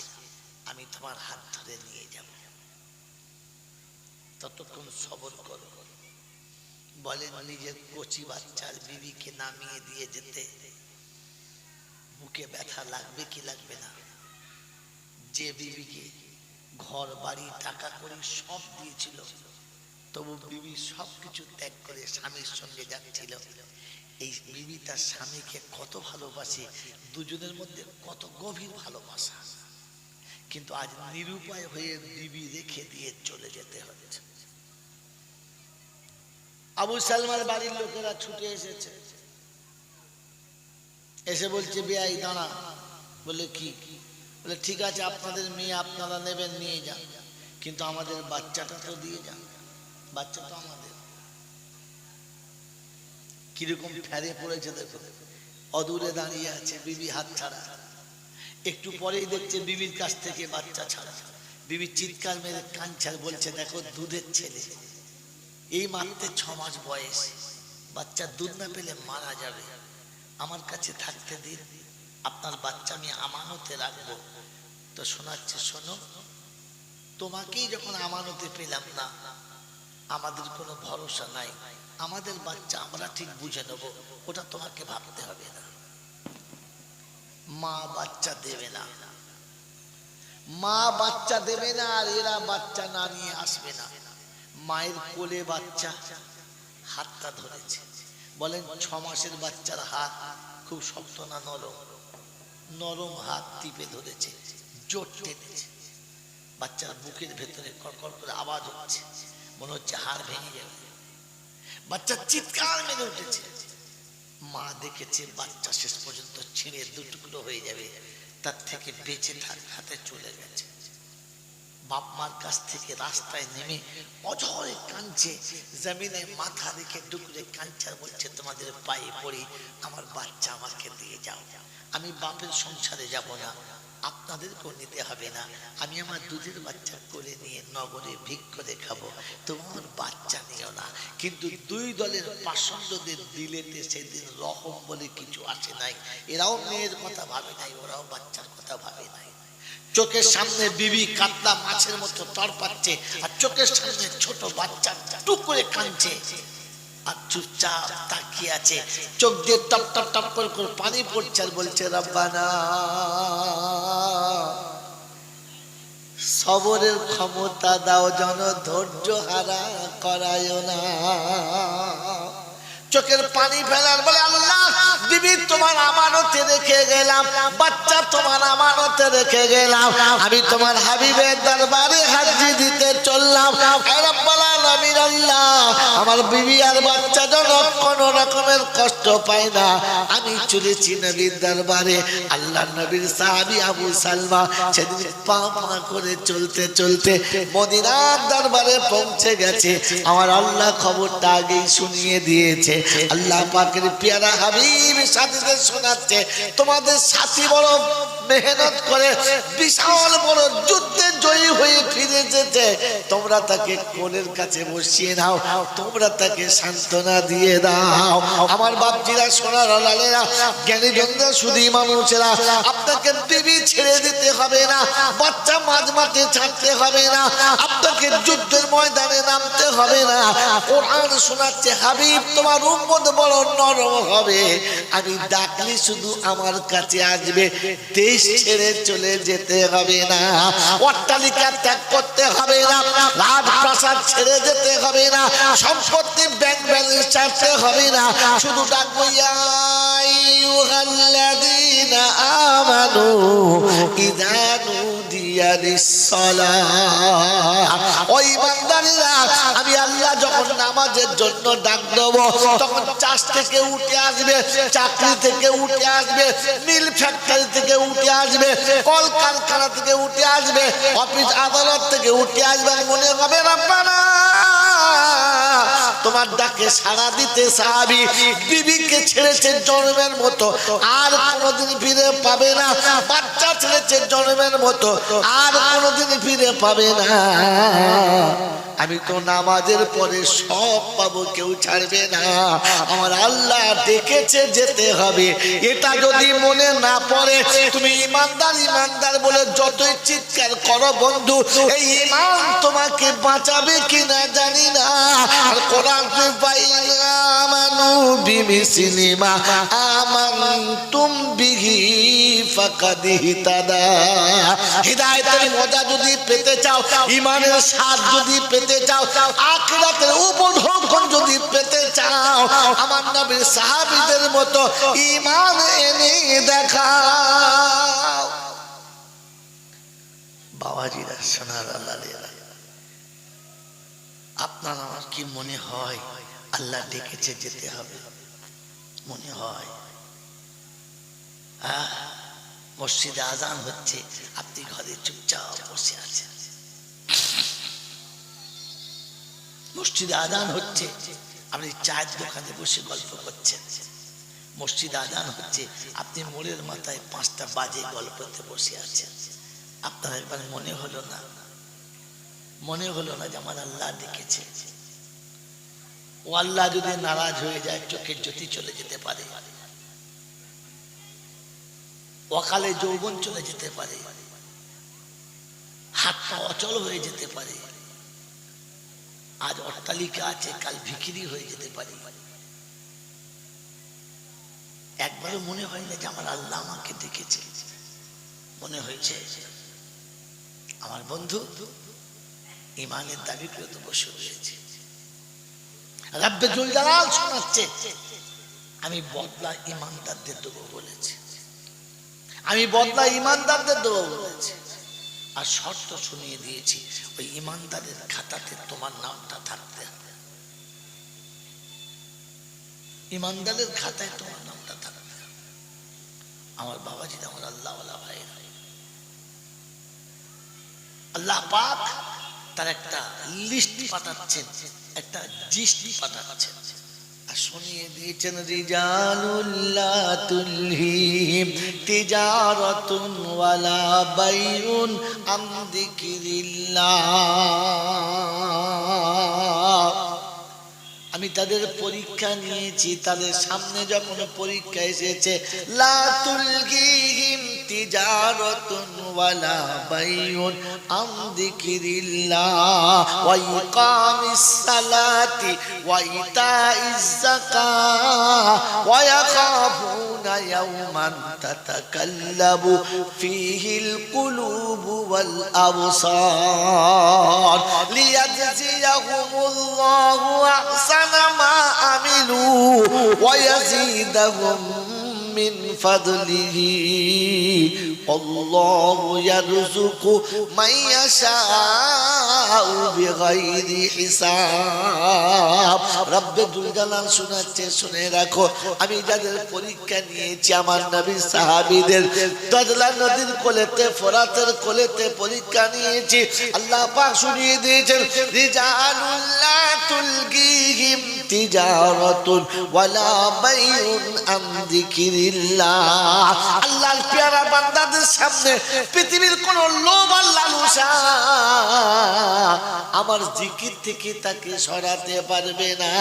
আমি তোমার হাত ধরে নিয়ে যাব, ততক্ষণ সবর করো। বলেন নিজের কচি বাচ্চার বিবিকে নামিয়ে দিয়ে যেতে বুকে ব্যথা লাগবে কি লাগবে না? যে বিবিকে ঘর বাড়ি টাকা করে সব দিয়েছিল, তবু বিবি সবকিছু ত্যাগ করে স্বামীর সঙ্গে যাচ্ছিল। এই বিবি তার স্বামীকে কত ভালোবাসে, দুজনের মধ্যে কত গভীর ভালোবাসা, কিন্তু আজ নিরুপায় হয়ে বিবি রেখে দিয়ে চলে যেতে হচ্ছে। আবু সালমার বাড়ির লোকেরা ছুটে এসেছে, এসে বলছে বেয়াই দাঁড়া। বলে কি? বলে ঠিক আছে আপনাদের মেয়ে আপনারা নেবেন, নিয়ে যান, কিন্তু আমাদের বাচ্চাটা তো দিয়ে যান, বাচ্চা তো আমাদের। কিরকম ফেরে পড়েছে দেখো, অদূরে দাঁড়িয়ে আছে, বিবি হাত ছাড়া। একটু পরেই দেখছে বিবির কাছ থেকে বাচ্চা ছাড়া। বিবি চিৎকার মেরে কাঁদছে, বলছে দেখো দুধের ছেলে, এই মাত্র 6 মাস বয়স, বাচ্চা দুধ না পেলে মারা যাবে, আমার কাছে থাকতে দিন, আপনার বাচ্চা আমি আমানতে রাখবো। তো শোনাচ্ছে, শোনো, তোমাকেই যখন আমানতে পেলাম না, আমাদের কোনো ভরসা নাই, আমাদের বাচ্চা আমরা ঠিক বুঝে নেব, ওটা তোমাকে ভাবতে হবে না। মা বাচ্চা দেবে না, মা বাচ্চা দেবে না, আর এরা বাচ্চা না নিয়ে আসবে না। মায়ের কোলে বাচ্চা, হাতটা ধরেছে। বলেন 6 মাসের বাচ্চার হাত খুব শক্ত না নরম? নরম হাত টিপে ধরেছে, জোর টেনেছে। বাচ্চার বুকের ভেতরে কড়কড় করে আওয়াজ হচ্ছে, মনে হচ্ছে হাড় ভেঙে যাবে। বাচ্চা চিৎকার মেরে উঠেছে। মা দেখেছে বাচ্চা শেষ পর্যন্ত ছিঁড়ে 2 টুকরো হয়ে যাবে, তার থেকে বেঁচে থাকতে চলে গেছে। বাপ মার কাছ থেকে রাস্তায় নেমে অঝরে কাঁদছে, জমিনে মাথা রেখে ডুকরে কাঁদছে, বলছে তোমাদের পায়ে পড়ি, আমার বাচ্চা আমাকে দিয়ে যাও, আমি বাপের সংসারে যাব না, আপনাদেরকেও নিতে হবে না, আমি আমার দুধের বাচ্চা করে নিয়ে নগরে ভিক করে খাবো, তোমার বাচ্চা নিও না। কিন্তু 2 দলের পাষণ্ডদের দিলেতে সেদিন রহম বলে কিছু আসে নাই। এরাও মেয়ের কথা ভাবে নাই, ওরাও বাচ্চার কথা ভাবে নাই। চোখের সামনে বিবি কাতলা মাছের মতো তড়পাচ্ছে, আর চোখের সামনে ছোট বাচ্চা টুক করে কাঁদছে, আর চুপচাপ তাকিয়ে আছে, চোখ দিয়ে টপ টপ টপ করে পানি পড়ছে, আর বলছে রব্বানা সবরের ক্ষমতা দাও, যেন ধৈর্য হারা করায় না। চোখের পানি ফেলার বলে আল্লাহ বিবি তোমার আমানতে রেখে গেলাম, বাচ্চা তোমার আমানতে রেখে গেলাম, আমি তোমার হাবিবের দরবারে হাজির দিতে চললাম। রব্বুল আলামিন আল্লাহ আমার বিবি আর বাচ্চা যেন কোনো রকমের কষ্ট পায় না। আমি চলেছি নবীর দরবারে। আল্লাহ নবীর সাহাবী আবু সালমা সেদিন পা পা করে চলতে চলতে মদিনার দরবারে পৌঁছে গেছে। আমার আল্লাহ খবরটা আগেই শুনিয়ে দিয়েছে। আল্লাহ পাকের পেয়ারা হাবিব সাথীদের শোনাচ্ছে তোমাদের সাথী বড় মেহনত করে বিশাল বড় যুদ্ধে জয়ী হয়ে ফিরে যেতে, তোমরা তাকে কোলের কাছে বসিয়ে নাও, তোমরা তাকে সান্ত্বনা দিয়ে দাও। আমার বাপজিরা সোনার লালেরা জ্ঞানী জনরা শুধু মানুষেরা, আপনাকে বিবি ছেড়ে দিতে হবে না, বাচ্চা মাঝ মাঠে ছাড়তে হবে না, আপনাকে যুদ্ধের ময়দানে নামতে হবে না। কোরআন শোনাচ্ছে হাবিব তোমার উম্মত বড় নরম হবে, আমি ডাকলে শুধু আমার কাছে আসবে, দেশ ছেড়ে চলে যেতে হবে না, অট্টালিকা ত্যাগ করতে হবে না, রাজপ্রাসাদ ছেড়ে যেতে হবে না, সম্পত্তি ব্যাংক ব্যালেন্স ছাড়তে হবে না, শুধু ডাকবো ইয়া আইয়ুহাল্লাযীনা আমানু ইযা নুদিয়া লিস-সালাহ। ওই বান্দারা আমি আল্লাহ যখন নামাজের জন্য ডাক দেব তখন চাষ থেকে উঠে আসবে, চাকরি থেকে উঠে আসবে, মিল ফ্যাক্টরি থেকে উঠে আসবে, কল কারখানা থেকে উঠে আসবে, অফিস আদালত থেকে উঠে আসবে, মনে হবে রব্বানা তোমার ডাকে সাড়া দিতে সাহাবী বিবিকে ছেড়েছে জন্মের মতো, আর কোনোদিন ফিরে পাবে না, বাচ্চা ছেড়েছে জন্মের মতো, আর কোনোদিন ফিরে পাবে না। আমি তো নামাজের পরে সব পাবো, কেউ ছাড়বে না। আমার আল্লাহ ডেকেছে যেতে হবে, এটা যদি মনে না পড়ে তুমি ইমানদার ইমানদার বলে যতই চিৎকার করো বন্ধু, এই ঈমান তোমাকে বাঁচাবে কিনা জানি না। আর কোরআন আমানু বিমিসলি মা আমানতুম বিহি ফাকাদ ইহতাদা। হিদায়াতের মজা যদি পেতে চাও, ঈমানের স্বাদ যদি পেতে চাও, আখিরাতের উপঢৌকন যদি পেতে চাও, আমার নবীর সাহাবীদের মতো ঈমান এনে দেখাও। বাবাজিরা সোনার আল্লাহরা, আপনার আমার কি মনে হয় আল্লাহ ডেকেছে যেতে হবে? মনে হয় মসজিদে আজান হচ্ছে, আপনি ঘরে চুপচাপ বসে আছেন, মসজিদে আজান হচ্ছে, আপনি চায়ের দোকানে বসে গল্প করছেন, মসজিদে আজান হচ্ছে, আপনি মোড়ের মাথায় 5টা বাজে গল্পতে বসে আছেন। আপনার একবার মনে হলো না যে আমার আল্লাহ ডেকেছে? ও আল্লাহ যদি নারাজ হয়ে যায় চোখের জ্যোতি চলে যেতে পারে, অকালে যৌবন চলে যেতে পারে, হাত পা অচল হয়ে যেতে পারে, আজ অট্টালিকা আছে কাল ভিখিরি হয়ে যেতে পারে। একবারও মনে হয় না যে আমার আল্লাহ আমাকে ডেকেছে? মনে হয়েছে? আমার বন্ধু ঈমানের দাবি করে তো বসে রয়েছে। রাব্বে জুল জালাল শোনাচ্ছে আমি বদলা ঈমানদারদের দেবো বলেছে, আমি বদলা ঈমানদারদের দেবো বলেছে, আর শর্ত শুনিয়ে দিয়েছি ওই ঈমানদারের খাতাতে তোমার নামটা থাকতে হবে, ঈমানদারের খাতায় তোমার নামটা থাকতে হবে। আমার বাবাজি, আমার আল্লাহওয়ালা ভাই, আল্লাহ পাক তার একটা লিস্ট পাঠাচ্ছেন, একটা জিস্ট পাঠাচ্ছেন, আর শুনিয়ে দিয়েছেন রিজালুল্লা তুলহিম তিজারাতুন ওয়ালা বাইউন আন যিকরিল্লাহ। আমি তাদের পরীক্ষা নিয়েছি, তাদের সামনে যখন পরীক্ষা এসেছে, লা তুলহিম তিজারাতুন ওয়ালা বাইউন আন যিকরিল্লাহ ওয়া ইকামিস সালাতি ওয়া ইতাইজ যাকাহ ওয়া ইয়াখাফুনা ইয়াওমান তাতাকাল্লাবু ফীহিল কুলুবু ওয়াল আবসার লিয়াজজিয়াহুমুল্লাহু আহসান আহসানা মা আমিলু ওয়া ইয়াজিদাহুম মিন ফাদলিহি আল্লাহু ইয়ারযুকু মান ইয়াশাউ বিগাইরি হিসাব। রব্বুল জালাল শোনাচ্ছে, শুনে রাখো, আমি যাদের পরীক্ষা নিয়েছি আমার নবী সাহাবীদের, দজলা নদীর কোলেতে, ফোরাতের কোলেতে পরীক্ষা নিয়েছি। আল্লাহ পাক শুনিয়ে দিয়েছেন, রিজালুল্লাহ তুলগিহিম তিজারাতুন ওয়ালা বাইউন আন যিকিরিল্লাহ। আল্লাহর পেয়ারা বান্দাদের সামনে পৃথিবীর কোন লোভ আর লালসা আমার জিকির থেকে তাকে সরাতে পারবে না,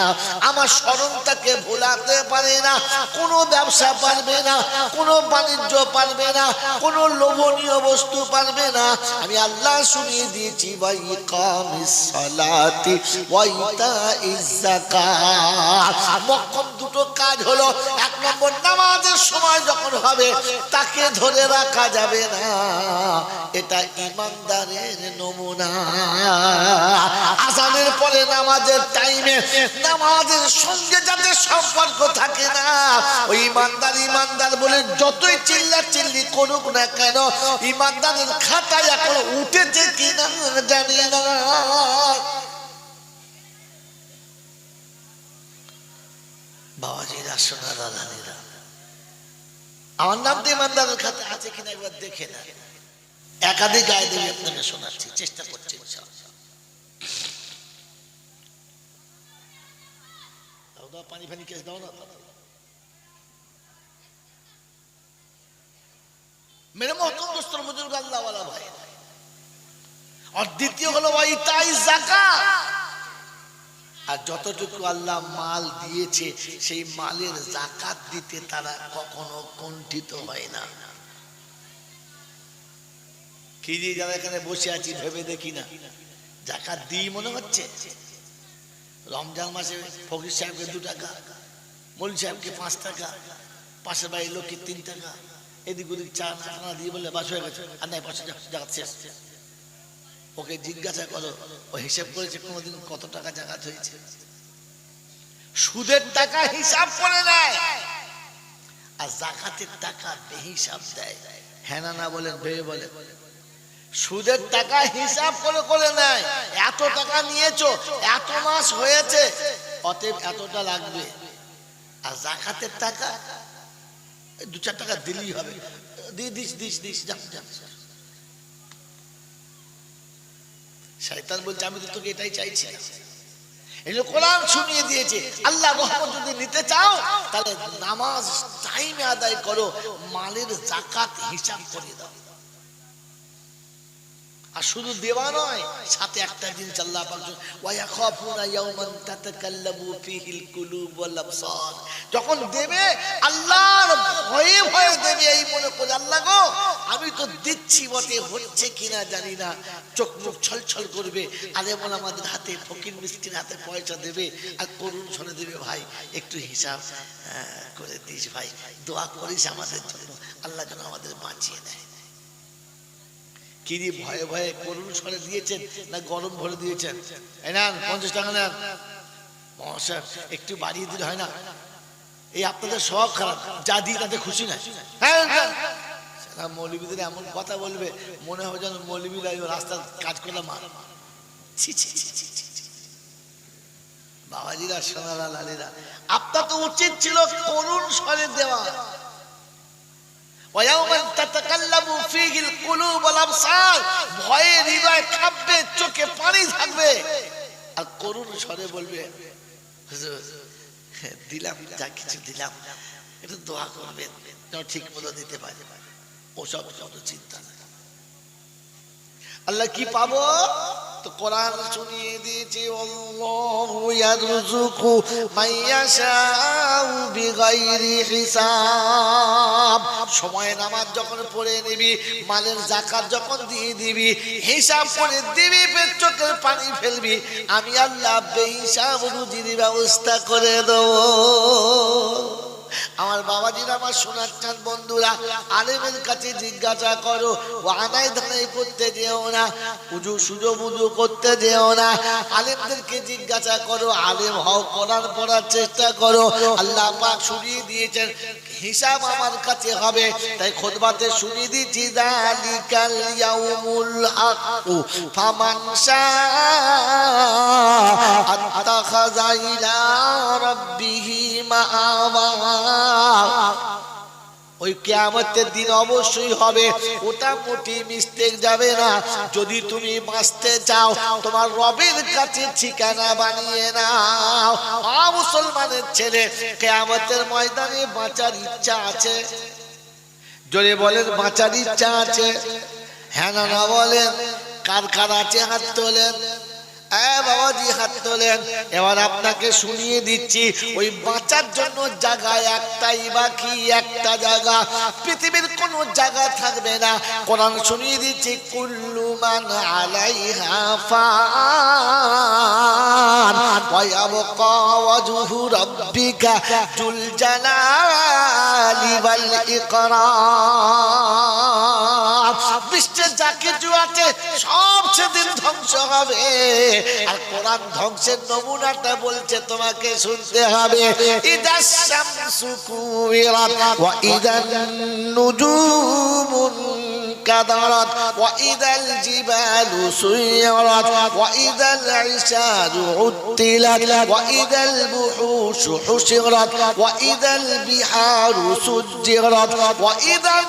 আমার স্মরণ তাকে ভোলাতে পারে না। কোনো ব্যবসা পারবে না, কোনো বাণিজ্য পারবে না, কোনো লোভনীয় বস্তু পারবে না। আমি আল্লাহ শুনিয়ে দিয়েছি, ওয়া ইকামিস সালাতি ওয়া ইতাইজ যাকাত। মক্কম দুটো কাজ হলো, এক নম্বর নামাজের সময় যখন হবে তাকে ধরে রাখা যাবে না, এটা ঈমানদারের নমুনা। আযানের পরে নামাজের টাইমে নামাজের সঙ্গে যাদের সম্পর্ক থাকে না, ওই ঈমানদার ঈমানদার বলে যতই চিল্লাচিল্লি করুক না কেন, ঈমানদারের খাতায় এখন উঠেছে কিনা জানি না। বাবাজিরা, সোনা দাদানিরা, আমার নাম তো ঈমানদারের খাতা আছে কিনা একবার দেখে না। একাধিক গায়ে দেবে আপনাকে শোনাচ্ছি, চেষ্টা করছি। পানি ফানি কেস দাও না মেরে মহতরম দোস্তর বুজুর্গ আল্লাহ ওয়ালা ভাই। আর দ্বিতীয় হলো ইতাই যাকাত। আর যতটুকু আল্লাহ মাল দিয়েছে সেই মালের যাকাত দিতে তারা কখনো কুণ্ঠিত হয় না। কি দিয়ে যারা এখানে বসে আছি ভেবে দেখি না, যাকাত দিই মনে হচ্ছে। রমজান মাসে ফকির সাহেবকে 2 টাকা, মৌলভী সাহেবকে 5 টাকা, পাশের বাড়ির লোককে 3 টাকা, এদিক ওদিক 4 টাকা দিয়ে বললে বাস হয়ে গেছে, আর নাই 5 জাকাত শেষ। ওকে জিজ্ঞাসা করো, ও হিসাব করেছে কোনোদিন কত টাকা জাকাত হয়েছে? সুদের টাকা হিসাব করে নেয়, আর জাকাতের টাকা বেহিসাব দেয়। হ্যাঁ না বলেন, ভেবে বলেন। সুদের টাকা হিসাব করে করে নেয়, এত টাকা নিয়েছো, এত মাস হয়েছে, অতএব এতটা লাগবে। আর যাকাতের টাকা 2-4 টাকা দিলেই হবে, দিস শয়তান বলছে আমি তো তোকে এটাই চাইছি। এই যে কোরআন শুনিয়ে দিয়েছে, আল্লাহ রহমত যদি নিতে চাও তাহলে নামাজ টাইমে আদায় করো, মালের যাকাত হিসাব করে দাও। আর শুধু দেওয়া নয়, সাথে একটা জিনিস আল্লাহ পাক ওয়া ইয়াখাফুনা ইয়াওমান তাতাকাল্লামু ফীহিল কুলুব ওয়াল আবসার। যখন দেবে আল্লাহর ভয়ে ভয়ে দেবে, এই মনে করে আল্লাহ গো আমি তো দিচ্ছি বটে, হচ্ছে কিনা জানি না। চোখ মুখ ছলছল করবে, আলেম ওলামাদের হাতে, ফকির মিসকিন হাতে পয়সা দেবে, আর করুণ স্বরে দেবে, ভাই একটু হিসাব করে দিস, ভাই দোয়া করিস আমাদের জন্য, আল্লাহ যেন আমাদের বাঁচিয়ে দেয়। কি দিয়ে ভয়ে ভয়ে করুণ স্বরে দিয়েছেন না গরম ভরে দিয়েছেন? এই না 50 টাকা নেন মহাশয়, একটু বাড়িয়ে দিলে হয় না? এই আপনাদের সব খারাপ, যা দিই তাতে খুশি না। হ্যাঁ, মৌলবীদের এমন কথা বলবে মনে হবে যেন মৌলবীরা রাস্তার কাজ করলে মার। বাবাজিরা, সোনারা, লালিরা, আপনার তো উচিত ছিল করুণ স্বরে দেওয়া। ভয়ে হৃদয় কাঁপবে, চোখে পানি থাকবে, আর করুণ স্বরে বলবে দিলাম, যা কিছু দিলাম একটু দোয়া করবেন ঠিক মতো দিতে পারে। ওসব চিন্তা নাই। আল্লাহ কি পাবো? তো কোরআন শুনিয়ে দিয়েছে, আল্লাহু ইয়ারযুকু মান ইয়াশাউ বিগাইরি হিসাব। সময় নামাজ যখন পড়ে নিবি, মালের যাকাত যখন দিয়ে দিবি, হিসাব করে দিবি, পেট চোখের পানি ফেলবি, আমি আল্লাহ বেহিসাব রুজির ব্যবস্থা করে দেব। আমার বাবাজিরা, আমার সোনার চাঁদ বন্ধুরা, আলেমের কাছে জিজ্ঞাসা করো, ও আনাই ধানাই করতে যেও না, উজু সুজো বুজু করতে যেও না। আলেমদেরকে জিজ্ঞাসা করো, আলেম হও, কোরআন পড়ার চেষ্টা করো। আল্লাহ পাক শুনিয়ে দিয়েছেন হিসাব আমার কাছে হবে, তাই খুতবাতে শুনিয়ে দিচ্ছি, যালিকাল ইয়াউমুল হাক্কু ফামান শাআ আত্তাখাযা ইলা রাব্বিহি মাআবা। ওই কিয়ামতের দিন অবশ্যই হবে, ওটা মোটি মিস্টেক যাবে না। যদি তুমি বাঁচতে চাও, তোমার রবের কাছে ঠিকানা বানিয়ে নাও। মুসলমানের ছেলে, কিয়ামতের ময়দানে বাঁচার ইচ্ছা আছে? জোরে বলেন, বাঁচার ইচ্ছা আছে? হ্যাঁ না না বলেন। কার কার আছে হাত তোলেন। বাবাজি হাত তোলেন। এবার আপনাকে শুনিয়ে দিচ্ছি, ওই বাঁচার জন্য জায়গা একটাই বাকি, একটা জায়গা, পৃথিবীর কোন জায়গা থাকবে না। কোরআন শুনিয়ে দিচ্ছি, কুল্লু মান আলাইহা ফান ওয়া ইয়াবকা ওয়াজহু রাব্বিকা যুল জালালি ওয়াল ইকরাম। বিশ্বের যা কিছু আছে সব সেদিন ধ্বংস হবে। আর কোরআন ধ্বংসের নমুনাটা বলছে, তোমাকে শুনতে হবে। ইদাস শামসু কুবিরাত ওয়া ইদান নুজুমুন কাদারাত ওয়া ইদাল জিবালু সুয়িরাত ওয়া ইদাল ইশারু উত্তিলাত ওয়া ইদাল বুহুশু হুশিরাত ওয়া ইদাল বিহারু সুজ্জিরাত ওয়া ইদাল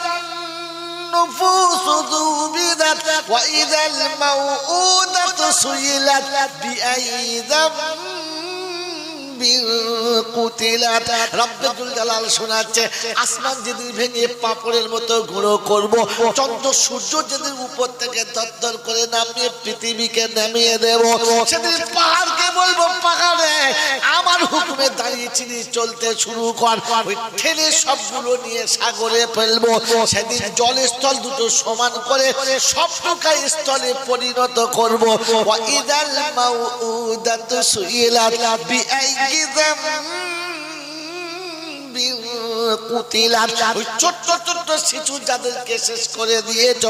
النفوس ذوبت وإذا الموءودة سئلت بأي ذنب قتلت। রব্বুল জালাল শোনাচ্ছে, আসমান যেদিন ভেঙে পাপড়ের মতো গুঁড়ো করব, চন্দ্র সূর্য যেদিন উপর থেকে দরদর করে নামিয়ে পৃথিবীকে নামিয়ে দেব, সেদিন পাহাড়কে বলবো, পাহাড়ে আমার হুকুমে দাঁড়িয়েছিলি, চলতে শুরু কর। ওই ঠেলে সবগুলো নিয়ে সাগরে ফেলবো। সেদিন জলের স্থল দুটো সমান করে সবটুকা স্থলে পরিণত করব। ওয়া ইদাল মাউউদাতু সুইলাত বিআইয়ি যামবিন কুতিলাত। ওই ছোট্ট ছোট্ট শিশু যাদেরকে শেষ করে দিয়েছ,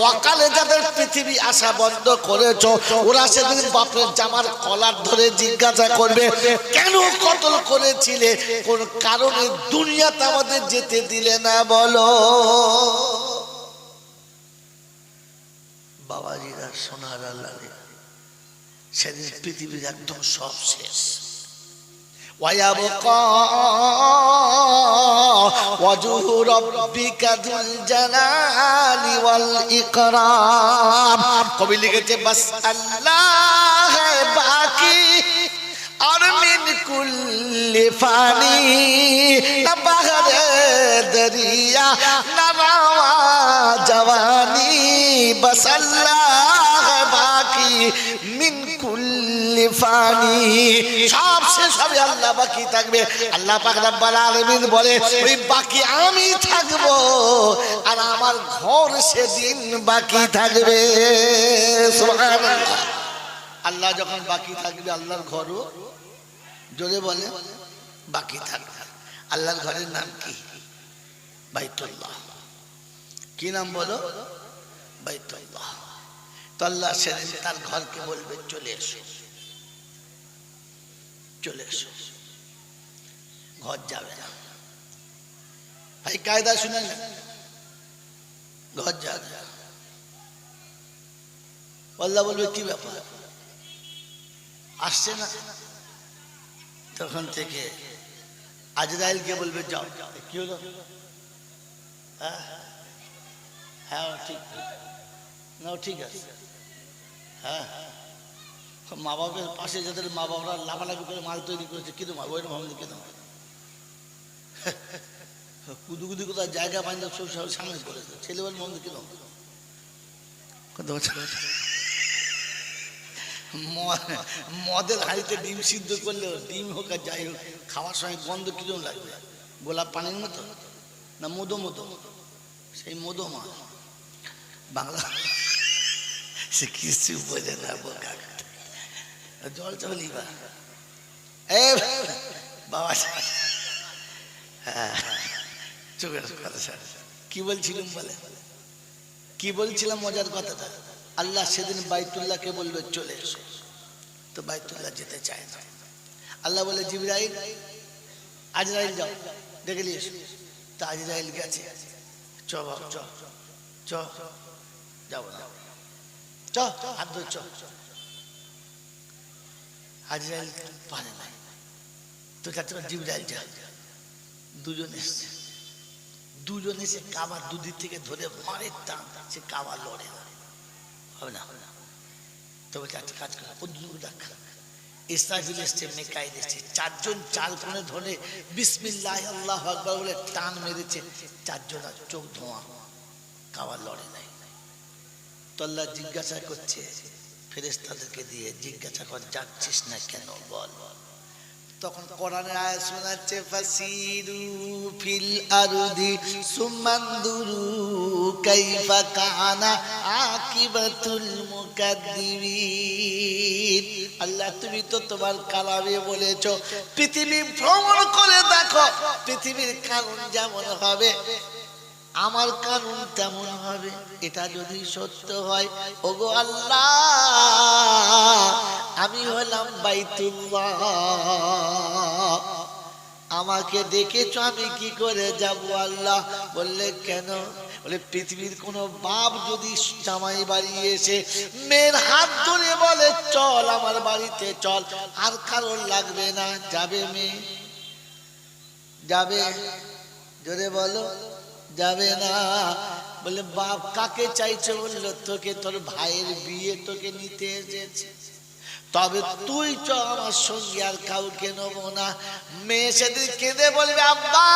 অকালে যাদের পৃথিবী আসা বন্ধ করেছ, ওরা সেদিন বাপের জামার কলার ধরে জিজ্ঞাসা করবে, কেন কতল করেছিলে, কোন কারণে দুনিয়াতে আমাদের যেতে দিলে না বলো। বাবাজিরা, সোনার আল্লাহ, সেদিন পৃথিবীর একদম সব শেষ। ويبقى وجه ربك ذو الجلال والإكرام। কবি লিখেছে, বাস আল্লাহ বাকি আর মিন কুল্লি ফানি, না বাহরে দরিয়া না রাওয়া জওয়ানি। বাস আল্লাহ বাকি মিন কুল্লি ফানি, সব শেষ হবে, আল্লাহ বাকি থাকবে। আল্লাহ পাক রব্বুল আলামিন বলে, ওই বাকি আমি থাকবো, আর আমার ঘর সেদিন বাকি থাকবে। সুবহানাল্লাহ। আল্লাহ যখন বাকি থাকবে, আল্লাহর ঘরও জোরে বলে বাকি থাকবে। আল্লাহর ঘরের নাম কি? বাইতুল্লাহ। কি নাম বলো? বাইতুল্লাহ। তো আল্লাহ সেদিন তার ঘরকে বলবে, চলে এসো, চলে এসো। ঘর যাবে না ভাই, কায়দা শুনে না, ঘর যাবে। আল্লাহ বলবে, কি ব্যাপার আসছে না? তখন থেকে আজরাইলকে বলবে, যাও। কি হলো? হ্যাঁ হ্যাঁ ঠিক না, ঠিক আছে। হ্যাঁ, মা বাবার পাশে যাদের মা বাবারা লাফালাফি করে মাল তৈরি করেছে, কিন্তু ওই ভাবলে কেন কুদুকুদি কোথায় জায়গা পাইনি, সামনে করেছে, ছেলে বলে মন্দ কেন? মদের হাড়িতে ডিম সিদ্ধ করলেও, ডিম হোক আর যাই হোক, খাওয়ার সময় গন্ধ কিরকম লাগবে? গোলাপ পানির মতো না মধু মতো? সেই মধু মা বাংলা সে কিছু বোঝে না, বোকা জল চলিবা। বাবা হ্যাঁ, চোখের কথা স্যার কি বলছিলাম বলে, কি বলছিলাম মজার কথাটা। আল্লাহ সেদিন বাইতুল্লাহকে বলবে চলে এসো, তো বাইতুল্লাহ যেতে চায় না। আল্লাহ বলে জিবরাইল, আজরাইল যাও ডেকে নিয়ে এসো। তা আজরাইল গেছে, চ বাবা চ চ, যাবো না চ, হাত ধরে চ। আজরাইল পারে নাই, তো জিবরাইল যা। দুজন এসছে, দুজন এসে কাবা দুদিক থেকে ধরে মারে টান, সে কাবা লড়ে না, হবে না। তবে একটা কাজ করে ও দুটো ডাক, ইসরাফিল এসছে, মিকাইল এসছে, চারজন চার কোণে ধরে বিসমিল্লাহ আল্লাহু আকবার বলে টান মেরেছে, চারজন আর চোখ ধোঁয়া, কাবা লড়ে নাই। তো আল্লাহ জিজ্ঞাসা করছে ফেরেশতাদেরকে দিয়ে, জিজ্ঞাসা কর যাচ্ছিস না কেন বল। তখন কোরআনের আয়াত শোনাচ্ছে, ফাসিরু ফিল আরদি সুমানদুরু কাইফা কানা আকিবাতুল মুকাদ্দিবিন। আল্লাহ তুমি তো তোমার কালামে বলেছো পৃথিবী ভ্রমণ করে দেখো, পৃথিবীর কানুন যেমন হবে আমার কানুন তেমন হবে। এটা যদি সত্য হয়, ওগো আল্লাহ আমি হলাম বাইতুল্লাহ, আমাকে দেখেছো, আমি কি করে যাব? আল্লাহ বললে কেন? বলে পৃথিবীর কোন বাপ যদি জামাই বাড়ি এসে মেয়ের হাত ধরে বলে চল আমার বাড়িতে চল, আর কারোর লাগবে না, যাবে মেয়ে? যাবে? জোরে বলো, যাবে না। বলে বাপ কাকে চাইছে? বললো তোকে, তোর ভাইয়ের বিয়ে তোকে নিতে এসেছে, তবে তুই চ আমার সঙ্গে, আর কাউকে নেবো না। মেয়ে সেদিন কেঁদে বলবে আব্বা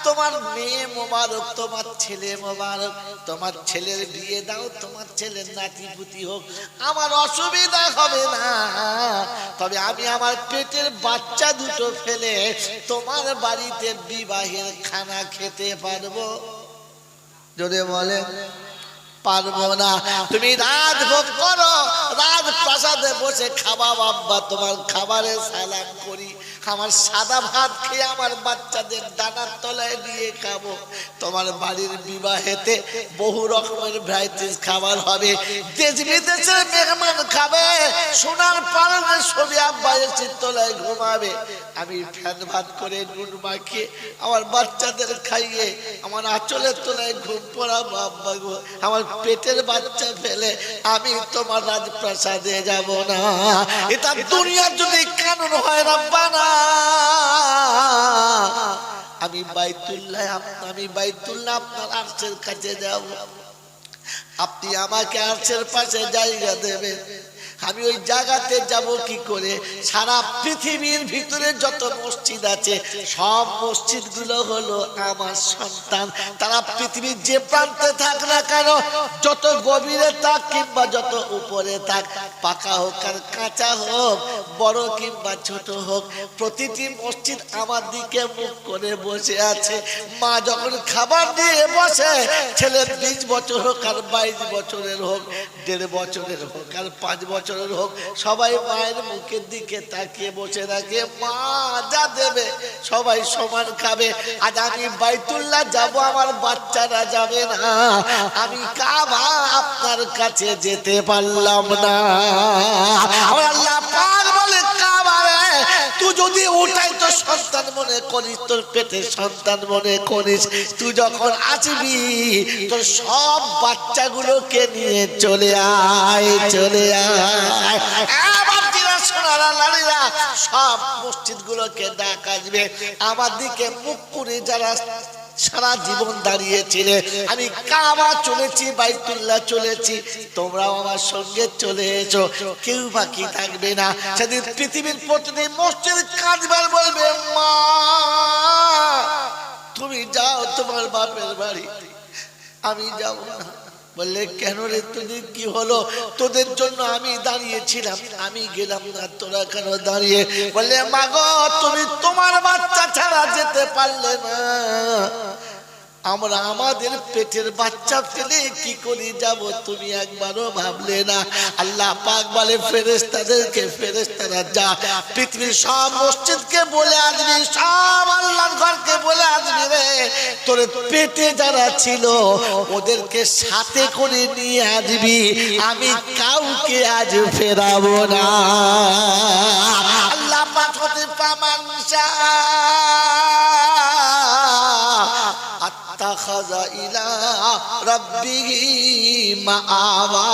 তোমার মেয়ে মোবারক, তোমার ছেলে মোবারক, তোমার ছেলের বিয়ে দাও, তোমার ছেলের নাতিপুতি হোক, আমার অসুবিধা হবে না, তবে আমি আমার পেটের বাচ্চা দুটো ফেলে তোমার বাড়িতে বিবাহের খানা খেতে পারবো? যদি বলে পারবো না। তুমি রাজভোগ করো, রাজপ্রাসাদে বসে খাবা বাবা, তোমার খাবারে সালাম করি, আমার সাদা ভাত খেয়ে আমার বাচ্চাদের ডানার তলায় দিয়ে খাবো। তোমার বাড়ির বিবাহেতে বহু রকমের ভ্যারাইটিস খাবার হবে, দেশ বিদেশের মেহমান খাবে, সোনার পালনে ছবি আব্বা এসির তলায় ঘুমাবে, আমি ফ্যান ভাত করে নুন মাখিয়ে আমার বাচ্চাদের খাইয়ে আমার আঁচলের তলায় ঘুম পড়াবো আব্বা গো, আমার পেটের বাচ্চা ফেলে আমি তোমার রাজপ্রাসাদে যাব না। এটা দুনিয়ার যদি কানুন হয় রাব্বানা, আমি বাইতুল্লাহ আপনার আরশের কাছে যাব, আপনি আমাকে আরশের পাশে জায়গা দেবেন, আমি ওই জায়গাতে যাব কি করে? সারা পৃথিবীর ভিতরে যত মসজিদ আছে সব মসজিদ গুলো হলো আমার সন্তান, তারা পৃথিবীর যে প্রান্তে থাক না কেন, যত গভীরে থাক কিংবা যত উপরে থাক, পাকা হোক আর কাঁচা হোক, বড় কিংবা ছোট হোক, প্রতিটি মসজিদ আমার দিকে মুখ করে বসে আছে। মা যখন খাবার দিয়ে বসে, ছেলে 20 বছর হোক আর 22 বছরের হোক, 1.5 বছরের হোক আর 5 বছরের হোক, সবাই মায়ের মুখের দিকে তাকিয়ে বসে থাকে, মা যা দেবে সবাই সমান খাবে। আজ আমি বাইতুল্লাহ যাব, আমার বাচ্চারা যাবে না, আমি কাবা আপনার কাছে যেতে পারলাম না। আল্লাহ পাক বলে কাবা রে, তুই যদি ওটাই তো সন্তান মনে করিস, তোর পেটের সন্তান মনে করিস, তুই যখন আসবি তোর সব বাচ্চাগুলোকে নিয়ে চলে আয়, চলে আয়। সব মসজিদ গুলোকে ডাক আসবে, আমার দিকে মুখ করে যারা সারা জীবন দাঁড়িয়েছিলে, আমি কাবা চলেছি, বাইতুল্লাহ চলেছি, তোমরাও আমার সঙ্গে চলে এসো, কেউ বাকি থাকবে না। সেদিন পৃথিবীর প্রতিটি মসজিদ কাঁদবার বলবে, মা তুমি যাও তোমার বাপের বাড়ি, আমি যাব না। বললে কেন রে, তোদের কি হলো? তোদের জন্য আমি দাঁড়িয়েছিলাম, আমি গেলাম না, তোরা কেন দাঁড়িয়ে? বললে মা গো তুমি তোমার বাচ্চা ছাড়া যেতে পারলে না, আমরা আমাদের পেটের বাচ্চা ফেলে কি করে যাব, তুমি একবারও ভাবলে না। আল্লাহ পাক বলে ফেরেশতাদেরকে, ফেরেশতারা যা পৃথিবীর সব মসজিদকে বলে আসবি, সব আল্লাহর ঘরকে বলে আসবি রে, তোর পেটে যারা ছিল ওদেরকে সাথে করে নিয়ে আসবি, আমি কাউকে আজ ফেরাবো না। আল্লাহ পাক হতে পামান আত্তাখাযা ইলা রাব্বিহি মাআবা।